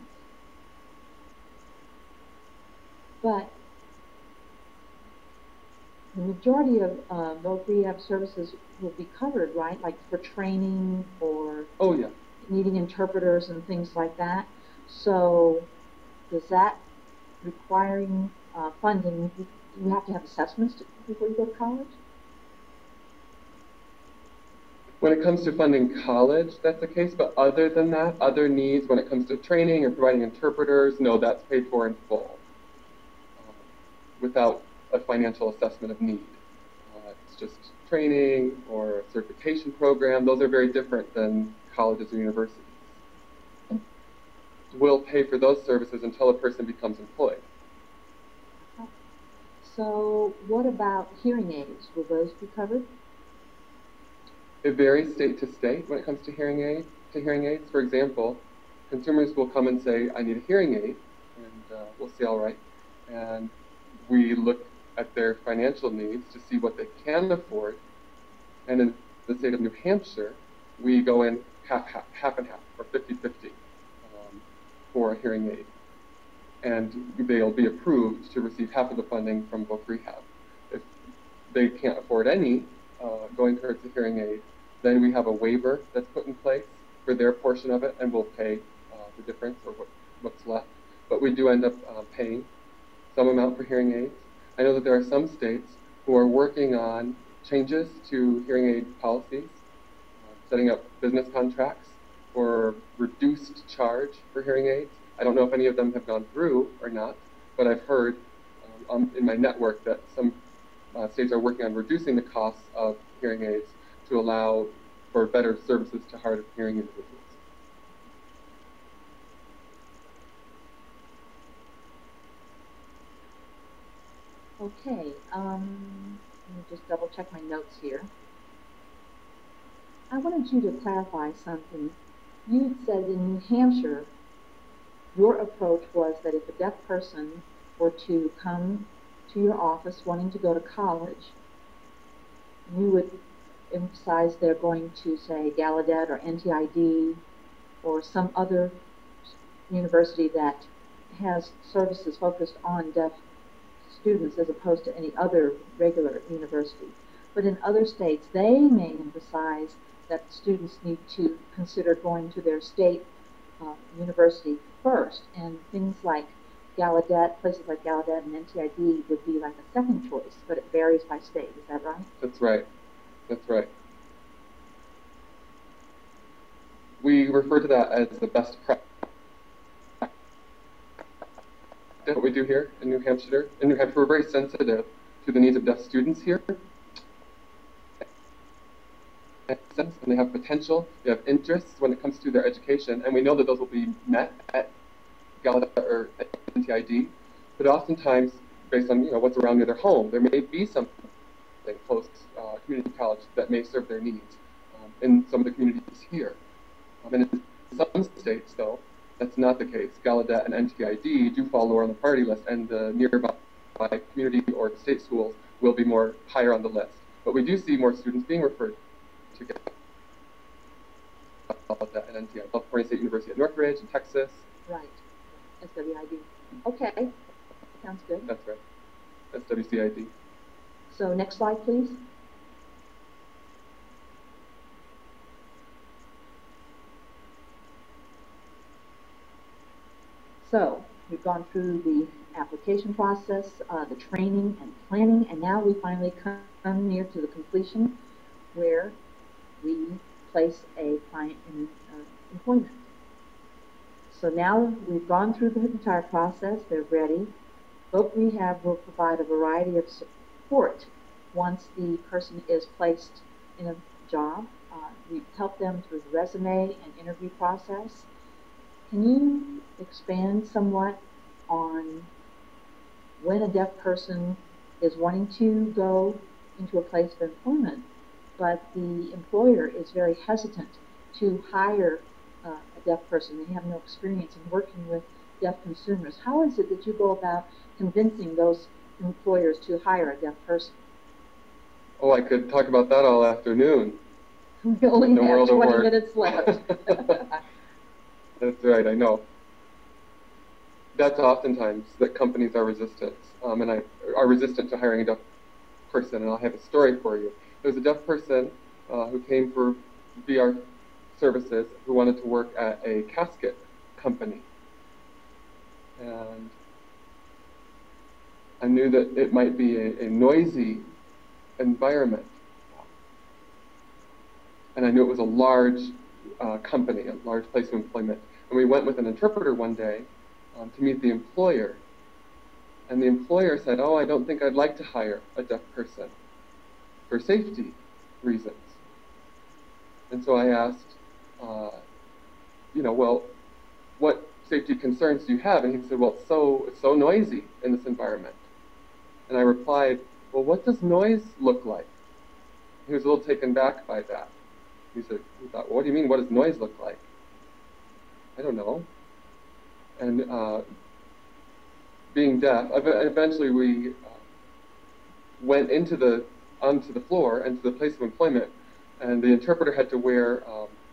but the majority of voc rehab services will be covered, right? Like for training or needing interpreters and things like that. So does that requiring funding, do you have to have assessments before you go to college?
When it comes to funding college, that's the case, but other than that, other needs, when it comes to training or providing interpreters, no, that's paid for in full, without a financial assessment of need. It's just training or a certification program. Those are very different than colleges or universities. We'll pay for those services until a person becomes employed.
So what about hearing aids? Will those be covered?
It varies state to state when it comes to hearing aids. For example, consumers will come and say, I need a hearing aid, and we'll say, all right. And we look at their financial needs to see what they can afford. And in the state of New Hampshire, we go in half and half, or 50-50 for a hearing aid. And they'll be approved to receive half of the funding from voc rehab. If they can't afford any going towards the hearing aid, then we have a waiver that's put in place for their portion of it, and we'll pay the difference or what's left but we do end up paying some amount for hearing aids. I know that there are some states who are working on changes to hearing aid policies, setting up business contracts for reduced charge for hearing aids. I don't know if any of them have gone through or not, but I've heard in my network that some states are working on reducing the costs of hearing aids to allow for better services to hard of hearing individuals.
Okay, let me just double check my notes here. I wanted you to clarify something. You said in New Hampshire, your approach was that if a deaf person were to come to your office wanting to go to college, you would emphasize they're going to, say, Gallaudet or NTID or some other university that has services focused on deaf students as opposed to any other regular university. But in other states, they may emphasize that students need to consider going to their state university first, and things like Gallaudet, places like Gallaudet and NTID would be like a second choice, but it varies by state. Is that right? That's right.
That's right. We refer to that as the best practice. What we do here in New Hampshire. In New Hampshire, we're very sensitive to the needs of deaf students here. And they have potential, they have interests when it comes to their education, and we know that those will be met at Gallaudet or at NTID. But oftentimes, based on what's around near their home, there may be something close community college that may serve their needs in some of the communities here. And in some states, though, that's not the case. Gallaudet and NTID do fall lower on the priority list, and the nearby community or state schools will be more higher on the list. But we do see more students being referred to Gallaudet and NTID. California State University at Northridge in Texas.
Right. SWID. Okay. Sounds good.
That's right. SWCID.
So next slide, please. So we've gone through the application process, the training and planning, and now we finally come near to the completion where we place a client in employment. So now we've gone through the entire process, they're ready. Voc Rehab will provide a variety of support once the person is placed in a job. We help them through the resume and interview process. Can you expand somewhat on when a deaf person is wanting to go into a place of employment, but the employer is very hesitant to hire a deaf person? They have no experience in working with deaf consumers. How is it that you go about convincing those employers to hire a deaf person?
Oh, I could talk about that all afternoon.
We only have 20 minutes left.
That's right, I know. That's oftentimes that companies are resistant, and are resistant to hiring a deaf person, and I'll have a story for you. There was a deaf person who came for VR services who wanted to work at a casket company. And I knew that it might be a noisy environment. And I knew it was a large company, a large place of employment. And we went with an interpreter one day to meet the employer. And the employer said, "Oh, I don't think I'd like to hire a deaf person for safety reasons." And so I asked, well, what safety concerns do you have? And he said, well, it's so noisy in this environment. And I replied, well, what does noise look like? He was a little taken back by that. He thought, well, what do you mean, what does noise look like? I don't know. And being deaf, eventually we went onto the floor, into the place of employment, and the interpreter had to wear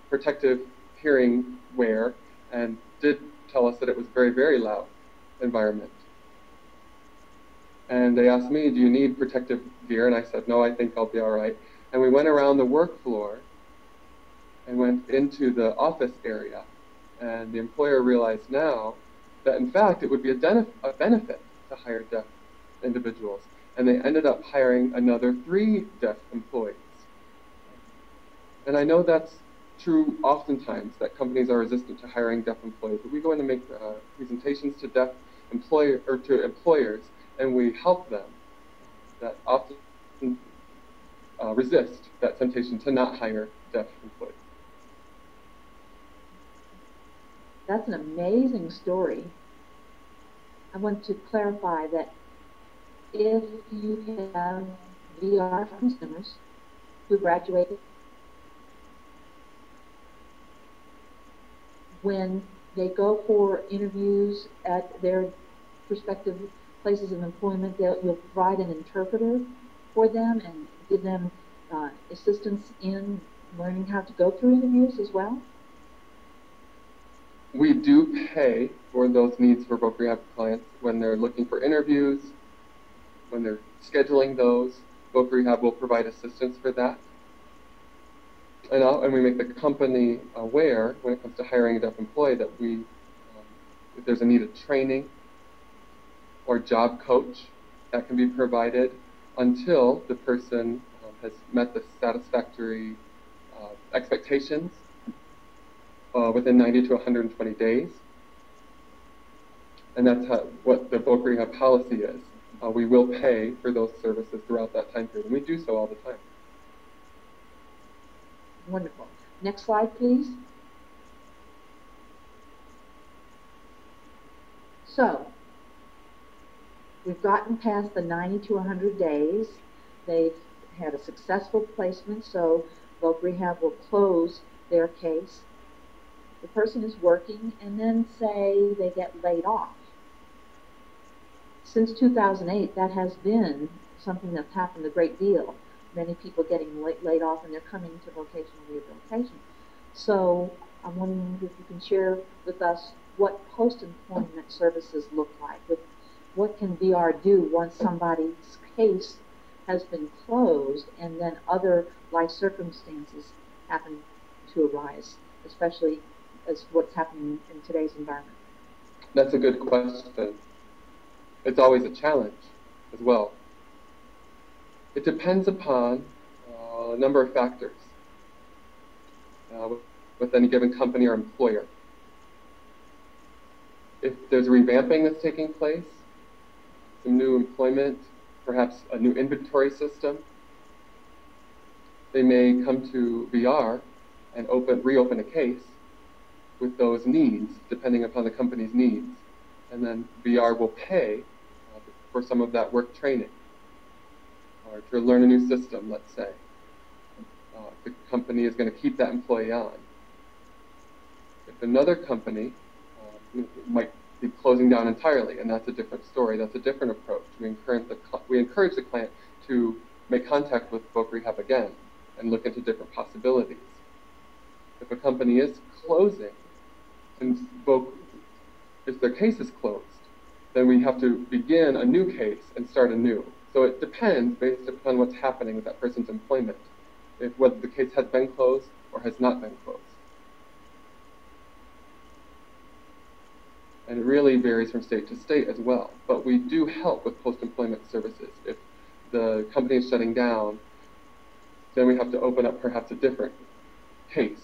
protective hearing wear, and did tell us that it was a very, very loud environment. And they asked me, do you need protective gear? And I said, no, I think I'll be all right. And we went around the work floor and went into the office area. And the employer realized now that in fact it would be a benefit to hire deaf individuals. And they ended up hiring another 3 deaf employees. And I know that's true oftentimes, that companies are resistant to hiring deaf employees, but we go in and make presentations to to employers, and we help them that often resist that temptation to not hire deaf employees.
That's an amazing story. I want to clarify that if you have VR consumers who graduated, when they go for interviews at their respective places of employment, you'll provide an interpreter for them and give them assistance in learning how to go through interviews as well?
We do pay for those needs for voc rehab clients when they're looking for interviews, when they're scheduling those. Voc rehab will provide assistance for that. And we make the company aware when it comes to hiring a deaf employee that if there's a need of training or job coach, that can be provided until the person has met the satisfactory expectations within 90 to 120 days. And that's what the voc rehab policy is. We will pay for those services throughout that time period, and we do so all the time.
Wonderful. Next slide, please. So, we've gotten past the 90 to 100 days. They've had a successful placement, so voc rehab will close their case. The person is working, and then say they get laid off. Since 2008, that has been something that's happened a great deal. Many people getting laid off, and they're coming to vocational rehabilitation. So I'm wondering if you can share with us what post-employment services look like. What can VR do once somebody's case has been closed and then other life circumstances happen to arise, especially as what's happening in today's environment?
That's a good question. It's always a challenge as well. It depends upon a number of factors with any given company or employer. If there's revamping that's taking place, some new employment, perhaps a new inventory system, they may come to VR and reopen a case with those needs, depending upon the company's needs. And then VR will pay for some of that work training, or to learn a new system, let's say. The company is going to keep that employee on. If another company might be closing down entirely, and that's a different story, that's a different approach. We encourage the client to make contact with voc rehab again and look into different possibilities. If a company is closing, and if their case is closed, then we have to begin a new case and start anew. So it depends based upon what's happening with that person's employment, whether the case has been closed or has not been closed. And it really varies from state to state as well. But we do help with post-employment services. If the company is shutting down, then we have to open up perhaps a different case.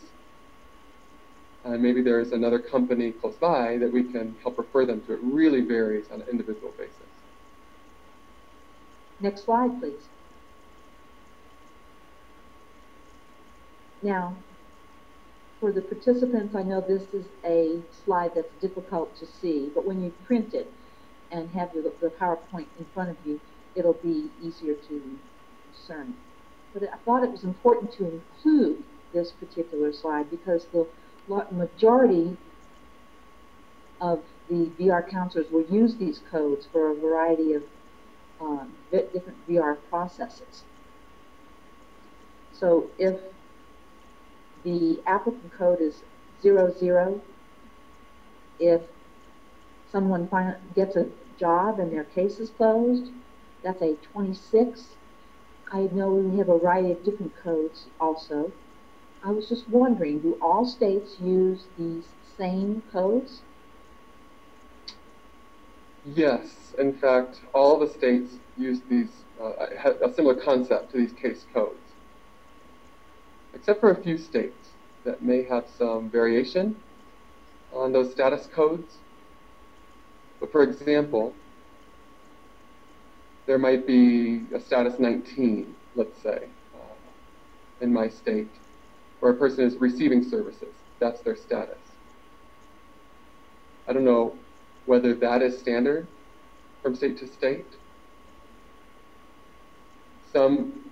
And maybe there's another company close by that we can help refer them to. It really varies on an individual basis.
Next slide, please. Now, for the participants, I know this is a slide that's difficult to see, but when you print it and have the PowerPoint in front of you, it'll be easier to discern. But I thought it was important to include this particular slide because the majority of the VR counselors will use these codes for a variety of different VR processes. So if the applicant code is 00, if someone gets a job and their case is closed, that's a 26. I know we have a variety of different codes also. I was just wondering, do all states use these same codes?
Yes, in fact, all the states use these, have a similar concept to these case codes, except for a few states that may have some variation on those status codes. But for example, there might be a status 19, let's say, in my state, where a person is receiving services. That's their status. I don't know whether that is standard from state to state. Some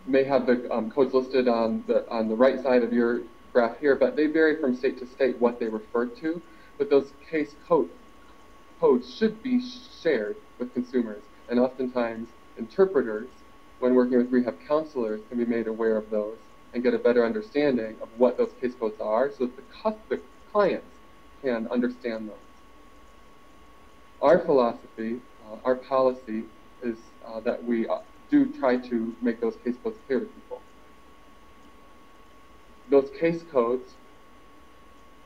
may have the codes listed on the right side of your graph here, but they vary from state to state what they refer to. But those case codes should be shared with consumers, and oftentimes interpreters, when working with rehab counselors, can be made aware of those and get a better understanding of what those case codes are, so that the clients can understand those. Our philosophy, our policy is that we do try to make those case codes clear to people. Those case codes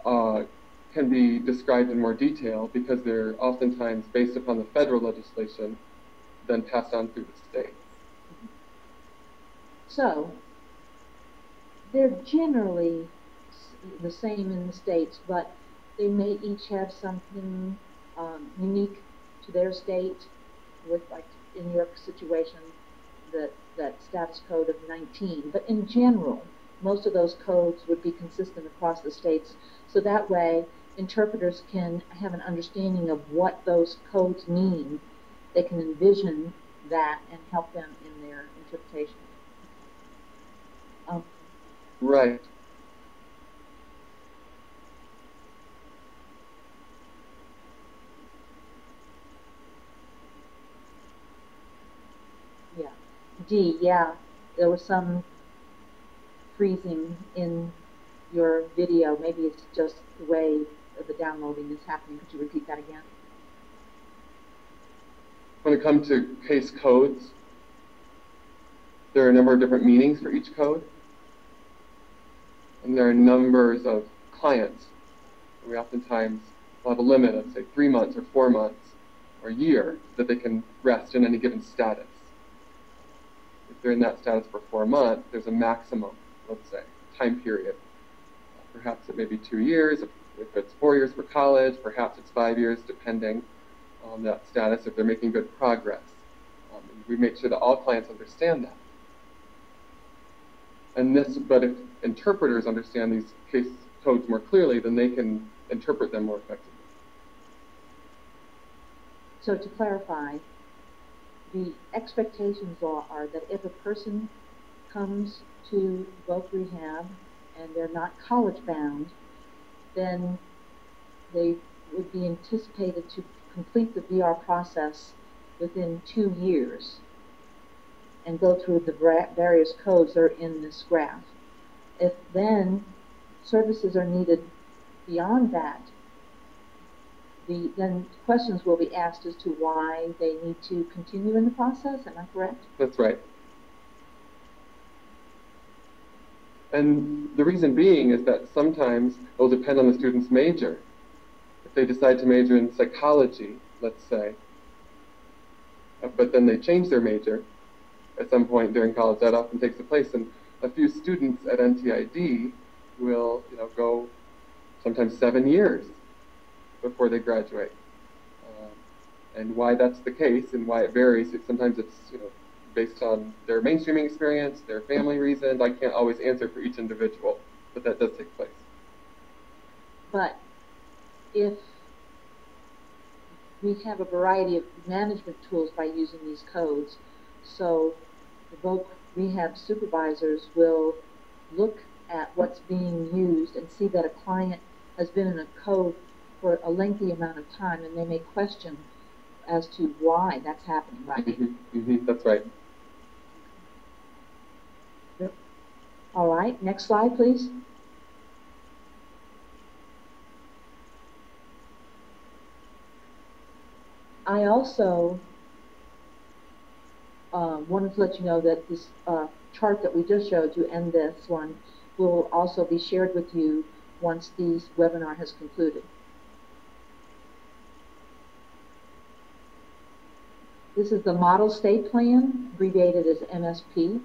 can be described in more detail because they're oftentimes based upon the federal legislation, then passed on through the states.
So, they're generally the same in the states, but they may each have something unique to their state, with, like in your situation, that status code of 19. But in general, most of those codes would be consistent across the states, so that way interpreters can have an understanding of what those codes mean. They can envision that and help them in their interpretation.
Right.
Yeah. D, yeah, there was some freezing in your video. Maybe it's just the way the downloading is happening. Could you repeat that again?
When it comes to case codes, there are a number of different meanings for each code. And there are numbers of clients. We oftentimes will have a limit of, say, 3 months or 4 months or a year that they can rest in any given status. If they're in that status for 4 months, there's a maximum, let's say, time period. Perhaps it may be 2 years. If it's 4 years for college, perhaps it's 5 years, depending on that status, if they're making good progress. We make sure that all clients understand that. But if interpreters understand these case codes more clearly, then they can interpret them more effectively.
So to clarify, the expectations are that if a person comes to voc rehab and they're not college bound, then they would be anticipated to complete the VR process within 2 years and go through the various codes that are in this graph. If then services are needed beyond that, then questions will be asked as to why they need to continue in the process. Am I correct?
That's right. And the reason being is that sometimes it will depend on the student's major. If they decide to major in psychology, let's say, but then they change their major at some point during college, that often takes place. And a few students at NTID will, go sometimes 7 years before they graduate. And why that's the case and why it varies, sometimes it's based on their mainstreaming experience, their family reasons. I can't always answer for each individual, but that does take place.
But if we have a variety of management tools by using these codes, so the voc rehab supervisors will look at what's being used and see that a client has been in a code for a lengthy amount of time, and they may question as to why that's happening, right?
That's right.
Yep. All right, next slide, please. I also wanted to let you know that this chart that we just showed you and this one will also be shared with you once this webinar has concluded. This is the Model State Plan, abbreviated as MSP.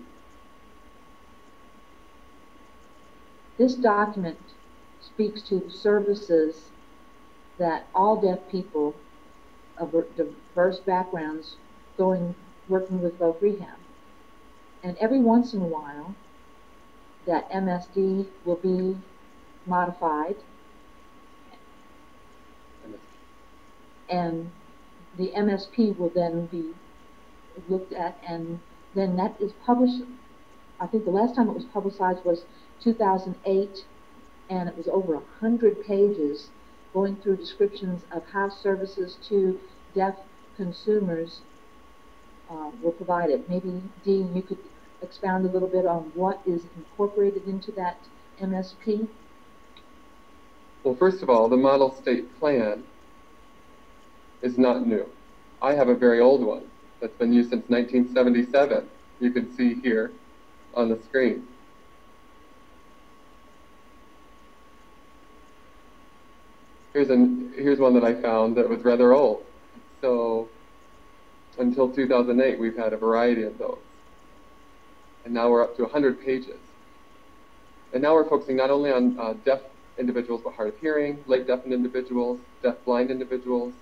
This document speaks to services that all deaf people of diverse backgrounds working with voc rehab. And every once in a while, that MSD will be modified, and the MSP will then be looked at, and then that is published. I think the last time it was publicized was 2008, and it was over 100 pages going through descriptions of how services to deaf consumers were provided. Maybe, Dee, you could expound a little bit on what is incorporated into that MSP?
Well, first of all, the Model State Plan is not new. I have a very old one that's been used since 1977. You can see here on the screen. Here's one that I found that was rather old. So until 2008, we've had a variety of those. And now we're up to 100 pages. And now we're focusing not only on deaf individuals but hard of hearing, late deafened individuals, deaf-blind individuals,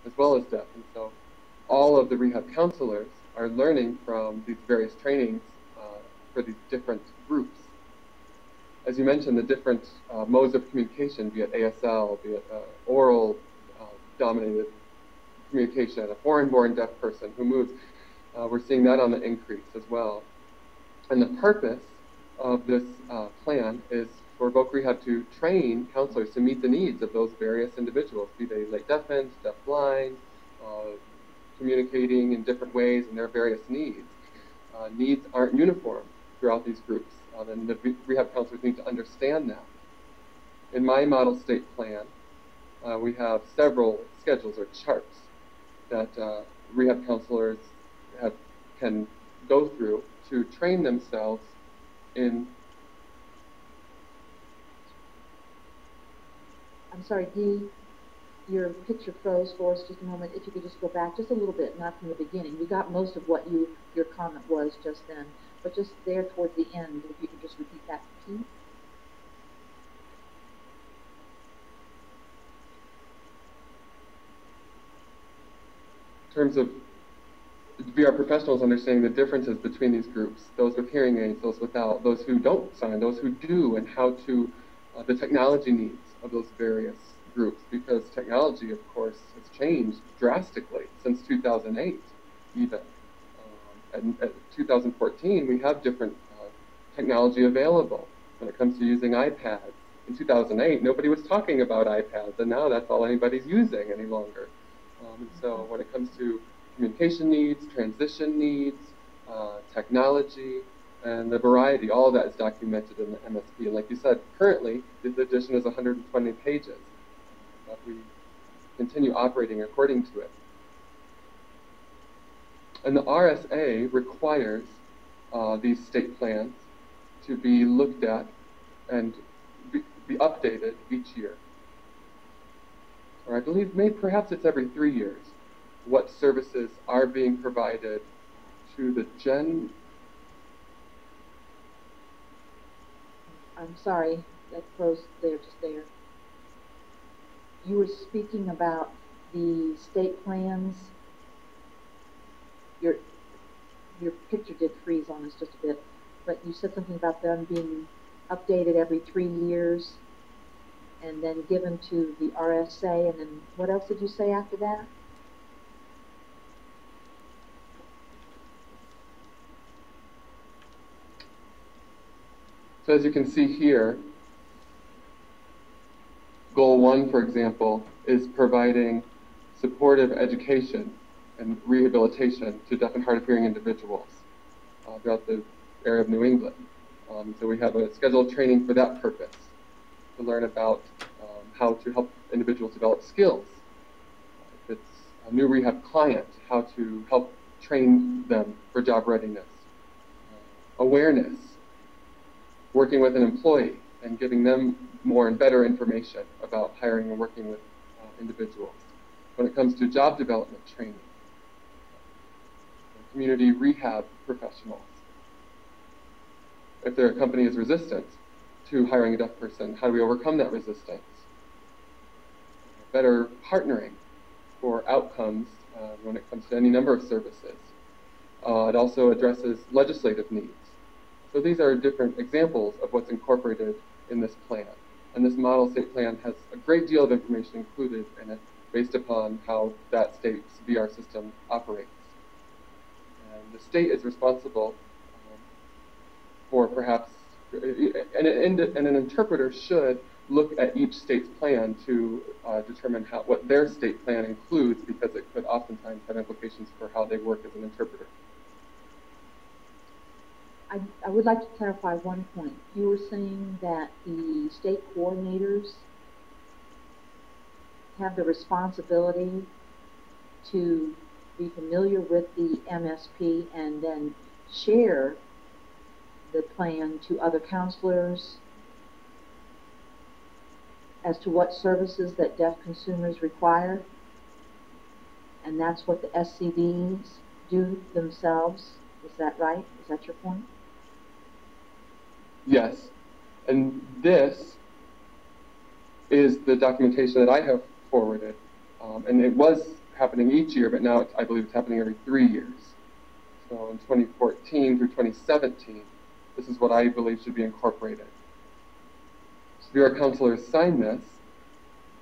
as well as deaf. And so all of the rehab counselors are learning from these various trainings for these different groups. As you mentioned, the different modes of communication, be it ASL, be it oral dominated communication, a foreign-born deaf person who moves, we're seeing that on the increase as well. And the purpose of this plan is for voc rehab to train counselors to meet the needs of those various individuals, be they late deafened, deaf-blind, communicating in different ways and their various needs. Needs aren't uniform throughout these groups, and the rehab counselors need to understand that. In my Model State Plan, we have several schedules or charts that rehab counselors can go through to train themselves in.
I'm sorry, Dee, your picture froze for us just a moment. If you could just go back just a little bit, not from the beginning. We got most of what your comment was just then, but just there toward the end, if you could just repeat that piece.
In terms of VR professionals understanding the differences between these groups, those with hearing aids, those without, those who don't sign, those who do, and how to, the technology needs of those various groups, because technology, of course, has changed drastically since 2008 even. And at 2014, we have different technology available when it comes to using iPads. In 2008, nobody was talking about iPads, and now that's all anybody's using any longer. And so when it comes to communication needs, transition needs, technology, and the variety, all of that is documented in the MSP. And like you said, currently, this edition is 120 pages. But we continue operating according to it. And the RSA requires these state plans to be looked at and be updated each year. Or I believe perhaps it's every 3 years, what services are being provided to the
I'm sorry, that froze there, just there. You were speaking about the state plans. Your picture did freeze on us just a bit, but you said something about them being updated every 3 years and then given to the RSA, and then what else did you say after that?
So as you can see here, Goal 1, for example, is providing supportive education and rehabilitation to deaf and hard of hearing individuals throughout the area of New England. So we have a scheduled training for that purpose, to learn about how to help individuals develop skills. If it's a new rehab client, how to help train them for job readiness. Awareness, working with an employee and giving them more and better information about hiring and working with individuals. When it comes to job development training, community rehab professionals. If their company is resistant to hiring a deaf person, how do we overcome that resistance? Better partnering for outcomes when it comes to any number of services. It also addresses legislative needs. So these are different examples of what's incorporated in this plan. And this model state plan has a great deal of information included in it based upon how that state's VR system operates. And the state is responsible for perhaps, and an interpreter should look at each state's plan to determine what their state plan includes, because it could oftentimes have implications for how they work as an interpreter.
I would like to clarify one point. You were saying that the state coordinators have the responsibility to be familiar with the MSP and then share the plan to other counselors as to what services that deaf consumers require, and that's what the SCDs do themselves. Is that right? Is that your point?
Yes, and this is the documentation that I have forwarded, and it was happening each year, but now I believe it's happening every 3 years. So in 2014 through 2017, this is what I believe should be incorporated. So VR counselors sign this,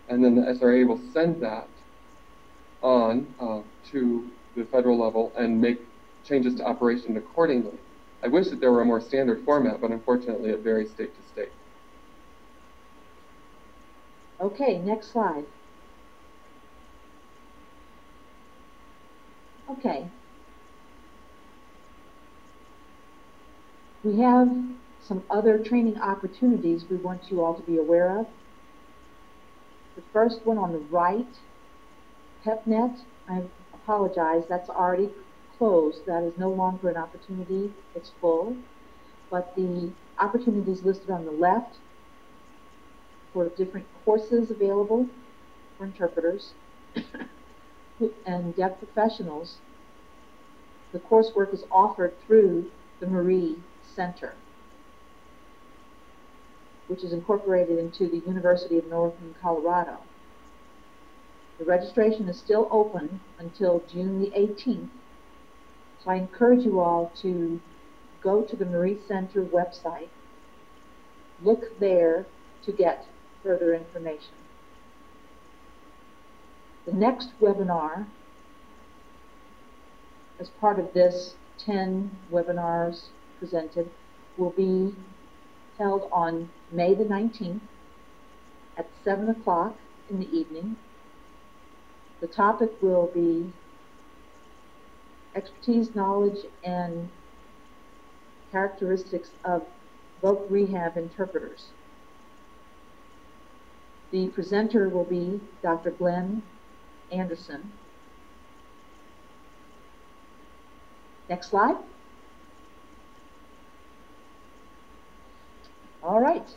and then the SRA will send that on to the federal level and make changes to operation accordingly. I wish that there were a more standard format, but unfortunately it varies state to state.
Okay, next slide. Okay. We have some other training opportunities we want you all to be aware of. The first one on the right, PepNet, I apologize, that's already closed. That is no longer an opportunity, it's full. But the opportunities listed on the left for different courses available for interpreters and deaf professionals, the coursework is offered through the Marie Center, which is incorporated into the University of Northern Colorado. The registration is still open until June the 18th, so I encourage you all to go to the Marie Center website, look there to get further information. The next webinar, as part of this 10 webinars presented, will be held on May the 19th at 7 o'clock in the evening. The topic will be expertise, knowledge, and characteristics of voc rehab interpreters. The presenter will be Dr. Glenn Anderson. Next slide. All right.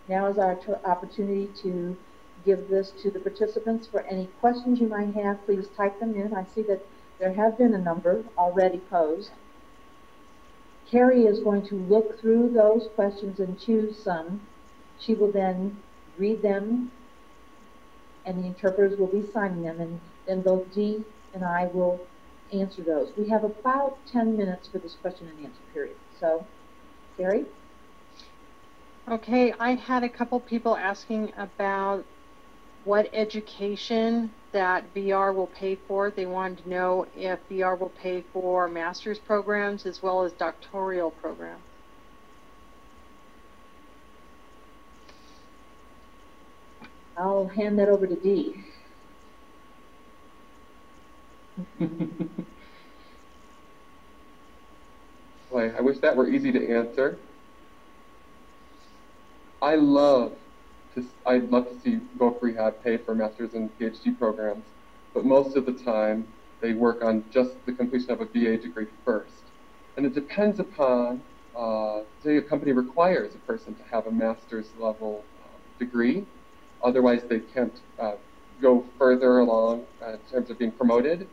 Now is our opportunity to give this to the participants. For any questions you might have, please type them in. I see that there have been a number already posed. Carrie is going to look through those questions and choose some. She will then read them, and the interpreters will be signing them, and then both Dee and I will answer those. We have about 10 minutes for this question and answer period. So, Carrie?
Okay, I had a couple people asking about what education that VR will pay for. They wanted to know if VR will pay for master's programs as well as doctoral programs.
I'll hand that over to Dee.
Boy, I wish that were easy to answer. I'd love to see voc rehab pay for master's and PhD programs, but most of the time they work on just the completion of a BA degree first. And it depends upon, say a company requires a person to have a master's level degree, otherwise they can't go further along in terms of being promoted.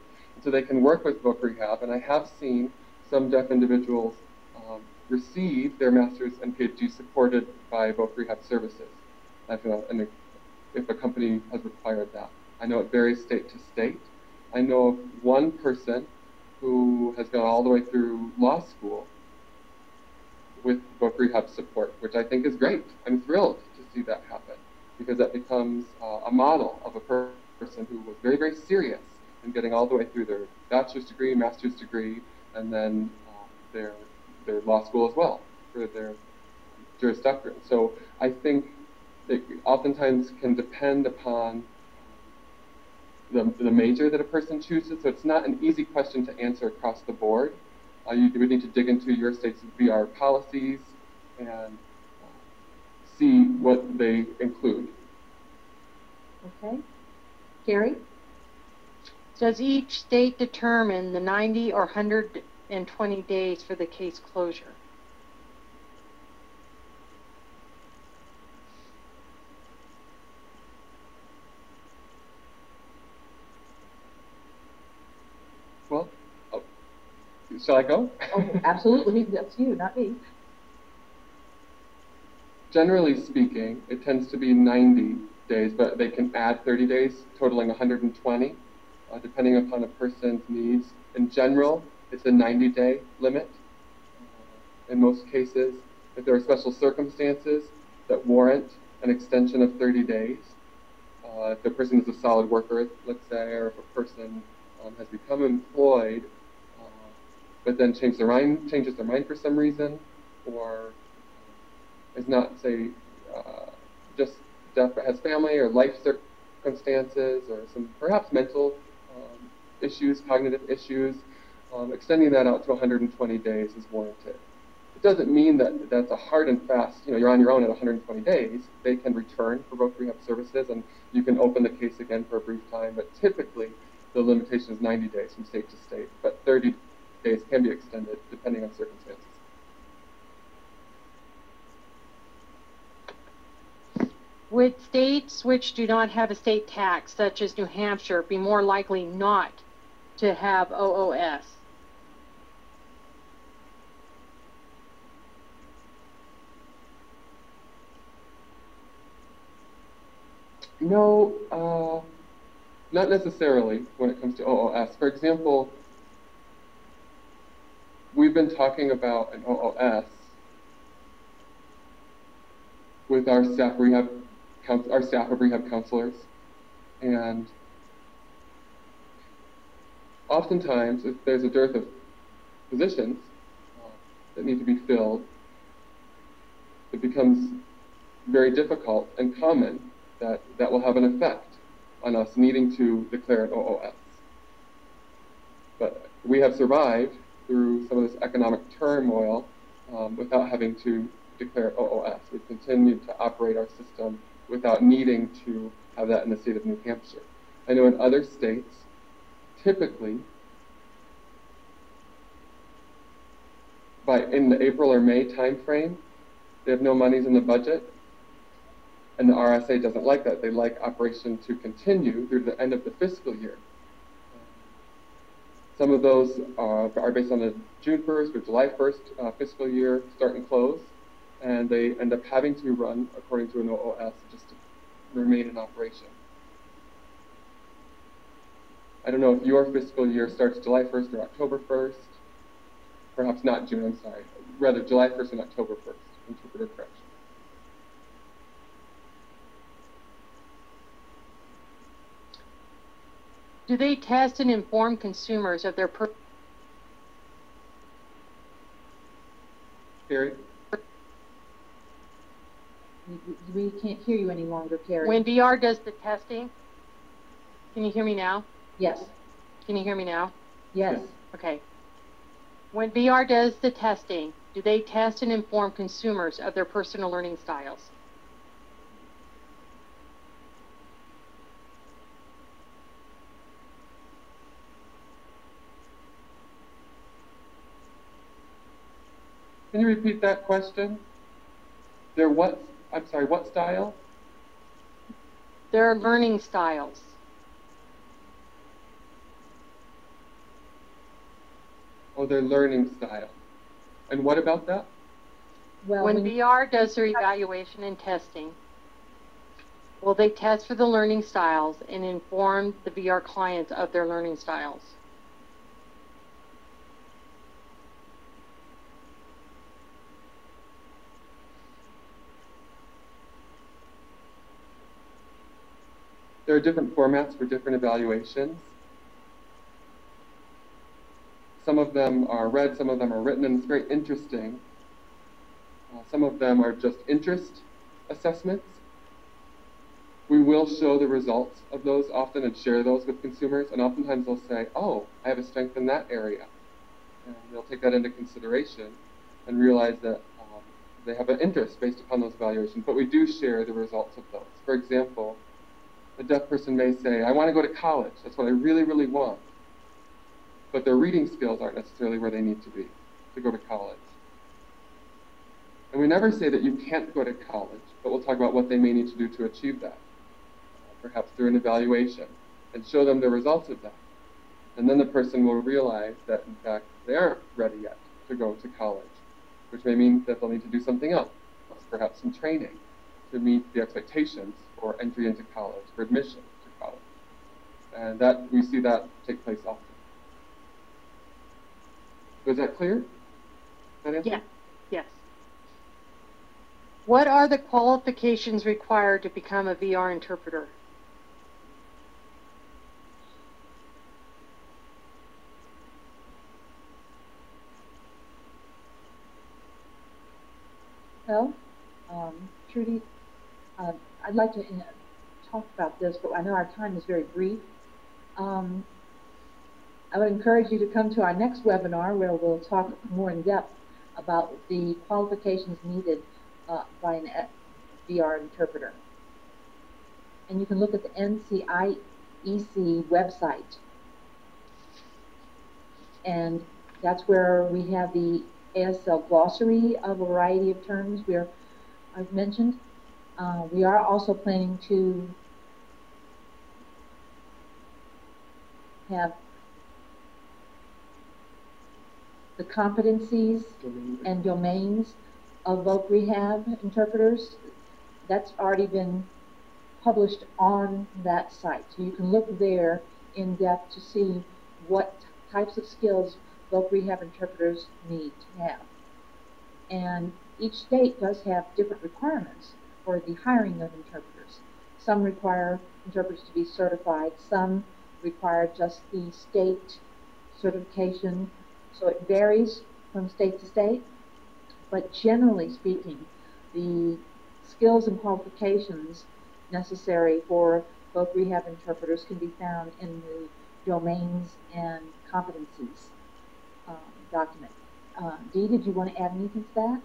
so they can work with voc rehab. And I have seen some deaf individuals receive their master's and PhD supported by voc rehab services. And if a company has required that. I know it varies state to state. I know of one person who has gone all the way through law school with voc rehab support, which I think is great. I'm thrilled to see that happen, because that becomes a model of a person who was very, very serious in getting all the way through their bachelor's degree, master's degree, and then their law school as well for their Juris Doctorate. So I think it oftentimes can depend upon the major that a person chooses. So it's not an easy question to answer across the board. You would need to dig into your state's VR policies and see what they include.
Okay. Carrie?
Does each state determine the 90 or 120 days for the case closure?
Well, shall I go?
Oh, absolutely. That's you, not me.
Generally speaking, it tends to be 90 days, but they can add 30 days, totaling 120, depending upon a person's needs. In general, it's a 90-day limit. In most cases, if there are special circumstances that warrant an extension of 30 days, if the person is a solid worker, let's say, or if a person has become employed, but then changes their mind for some reason, or is not, say, just deaf but has family or life circumstances, or some perhaps mental issues, cognitive issues, extending that out to 120 days is warranted. It doesn't mean that that's a hard and fast, you're on your own at 120 days. They can return for voc rehab services, and you can open the case again for a brief time, but typically the limitation is 90 days from state to state, but 30 days can be extended depending on circumstances.
Would states which do not have a state tax, such as New Hampshire, be more likely not to have OOS?
No, not necessarily when it comes to OOS. For example, we've been talking about an OOS with our staff of rehab counselors, and oftentimes, if there's a dearth of positions that need to be filled, it becomes very difficult and common that will have an effect on us needing to declare an OOS. But we have survived through some of this economic turmoil without having to declare OOS. We've continued to operate our system without needing to have that in the state of New Hampshire. I know in other states, typically, in the April or May timeframe, they have no monies in the budget, and the RSA doesn't like that. They like operation to continue through the end of the fiscal year. Some of those are based on the June 1st or July 1st fiscal year start and close, and they end up having to run according to an OOS just to remain in operation. I don't know if your fiscal year starts July 1st or October 1st. Perhaps not June, I'm sorry. Rather, July 1st and October 1st. Interpreter correction.
Do they test and inform consumers of their
Carrie?
We can't hear you any longer, Carrie.
When VR does the testing, can you hear me now?
Yes.
Can you hear me now?
Yes.
Okay. When VR does the testing, do they test and inform consumers of their personal learning styles?
Can you repeat that question? They're what? I'm sorry, what style?
Their learning styles.
Oh, their learning style. And what about that?
Well,
When VR does their evaluation and testing, will they test for the learning styles and inform the VR clients of their learning styles?
There are different formats for different evaluations. Some of them are read, some of them are written, and it's very interesting. Some of them are just interest assessments. We will show the results of those often and share those with consumers, and oftentimes they'll say, oh, I have a strength in that area. And they'll take that into consideration and realize that they have an interest based upon those evaluations, but we do share the results of those. For example, a deaf person may say, I want to go to college. That's what I really, really want. But their reading skills aren't necessarily where they need to be to go to college. And we never say that you can't go to college, but we'll talk about what they may need to do to achieve that, perhaps through an evaluation, and show them the results of that. And then the person will realize that, in fact, they aren't ready yet to go to college, which may mean that they'll need to do something else, perhaps some training to meet the expectations for entry into college, for admission to college. And that we see that take place often. Was that clear? That answer?
Yeah. Yes. What are the qualifications required to become a VR interpreter?
Well, Trudy, I'd like to talk about this, but I know our time is very brief. I would encourage you to come to our next webinar where we'll talk more in depth about the qualifications needed by an VR interpreter. And you can look at the NCIEC website. And that's where we have the ASL glossary of a variety of terms I've mentioned. We are also planning to have the competencies and domains of voc rehab interpreters. That's already been published on that site. So you can look there in depth to see what types of skills voc rehab interpreters need to have. And each state does have different requirements for the hiring of interpreters. Some require interpreters to be certified, some require just the state certification. So it varies from state to state, but generally speaking, the skills and qualifications necessary for voc rehab interpreters can be found in the domains and competencies document. Dee, did you want to add anything to that?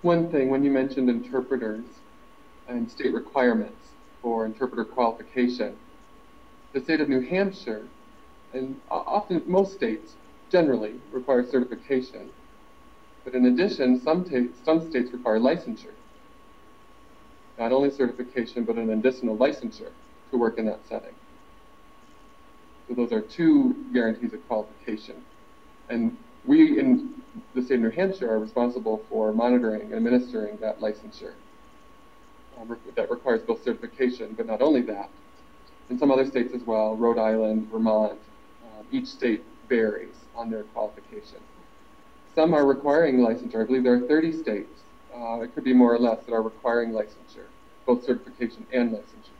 One thing, when you mentioned interpreters and state requirements for interpreter qualification, the state of New Hampshire, and often most states generally require certification, but in addition, some states require licensure. Not only certification, but an additional licensure to work in that setting. So those are two guarantees of qualification. And we in the state of New Hampshire are responsible for monitoring and administering that licensure. That requires both certification, but not only that. In some other states as well, Rhode Island, Vermont, each state varies on their qualification. Some are requiring licensure. I believe there are 30 states, it could be more or less, that are requiring licensure, both certification and licensure.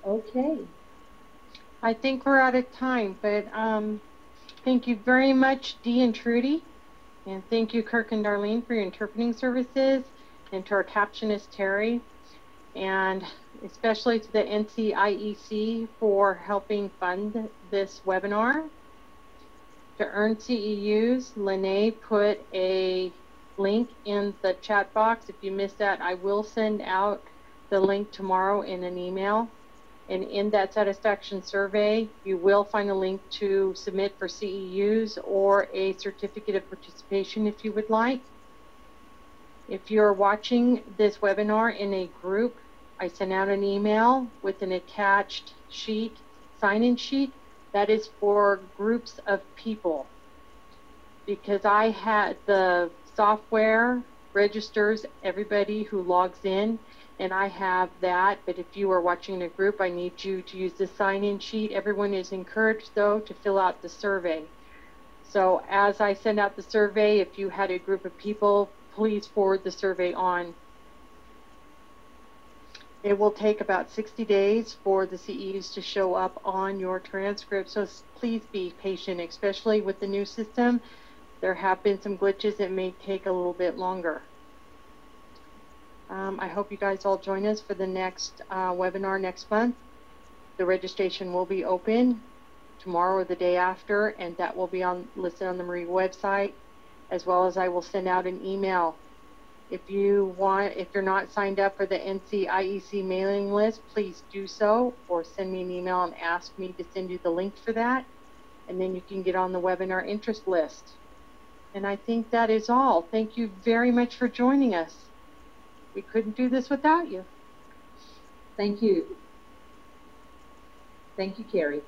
Okay.
I think we're out of time, but thank you very much, Dee and Trudy. And thank you, Kirk and Darlene, for your interpreting services, and to our captionist, Terry, and especially to the NCIEC for helping fund this webinar. To earn CEUs, Lene put a link in the chat box. If you missed that, I will send out the link tomorrow in an email. And in that satisfaction survey, you will find a link to submit for CEUs or a certificate of participation if you would like. If you're watching this webinar in a group, I sent out an email with an attached sheet, sign-in sheet, That is for groups of people, because I had the software registers everybody who logs in, and I have that. But if you are watching a group, I need you to use the sign-in sheet. Everyone is encouraged, though, to fill out the survey. So as I send out the survey, if you had a group of people, please forward the survey on. It will take about 60 days for the CEs to show up on your transcript, so please be patient, especially with the new system. There have been some glitches that may take a little bit longer. I hope you guys all join us for the next webinar next month. The registration will be open tomorrow or the day after, and that will be listed on the Marie website, as well as I will send out an email. If you're not signed up for the NCIEC mailing list, please do so, or send me an email and ask me to send you the link for that, and then you can get on the webinar interest list. And I think that is all. Thank you very much for joining us. We couldn't do this without you.
Thank you. Thank you, Carrie.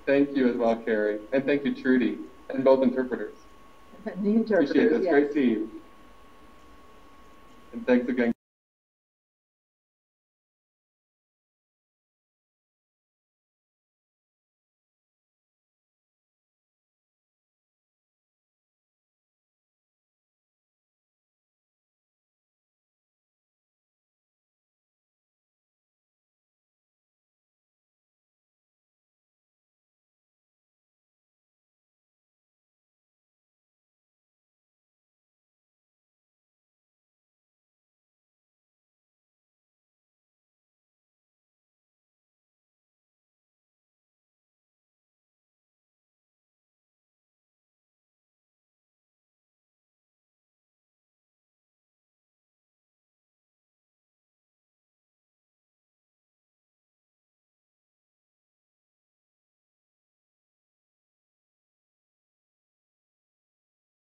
Thank you as well, Carrie. And thank you, Trudy, and both interpreters.
The interpreters,
Appreciate this
yes.
great team. And thanks again.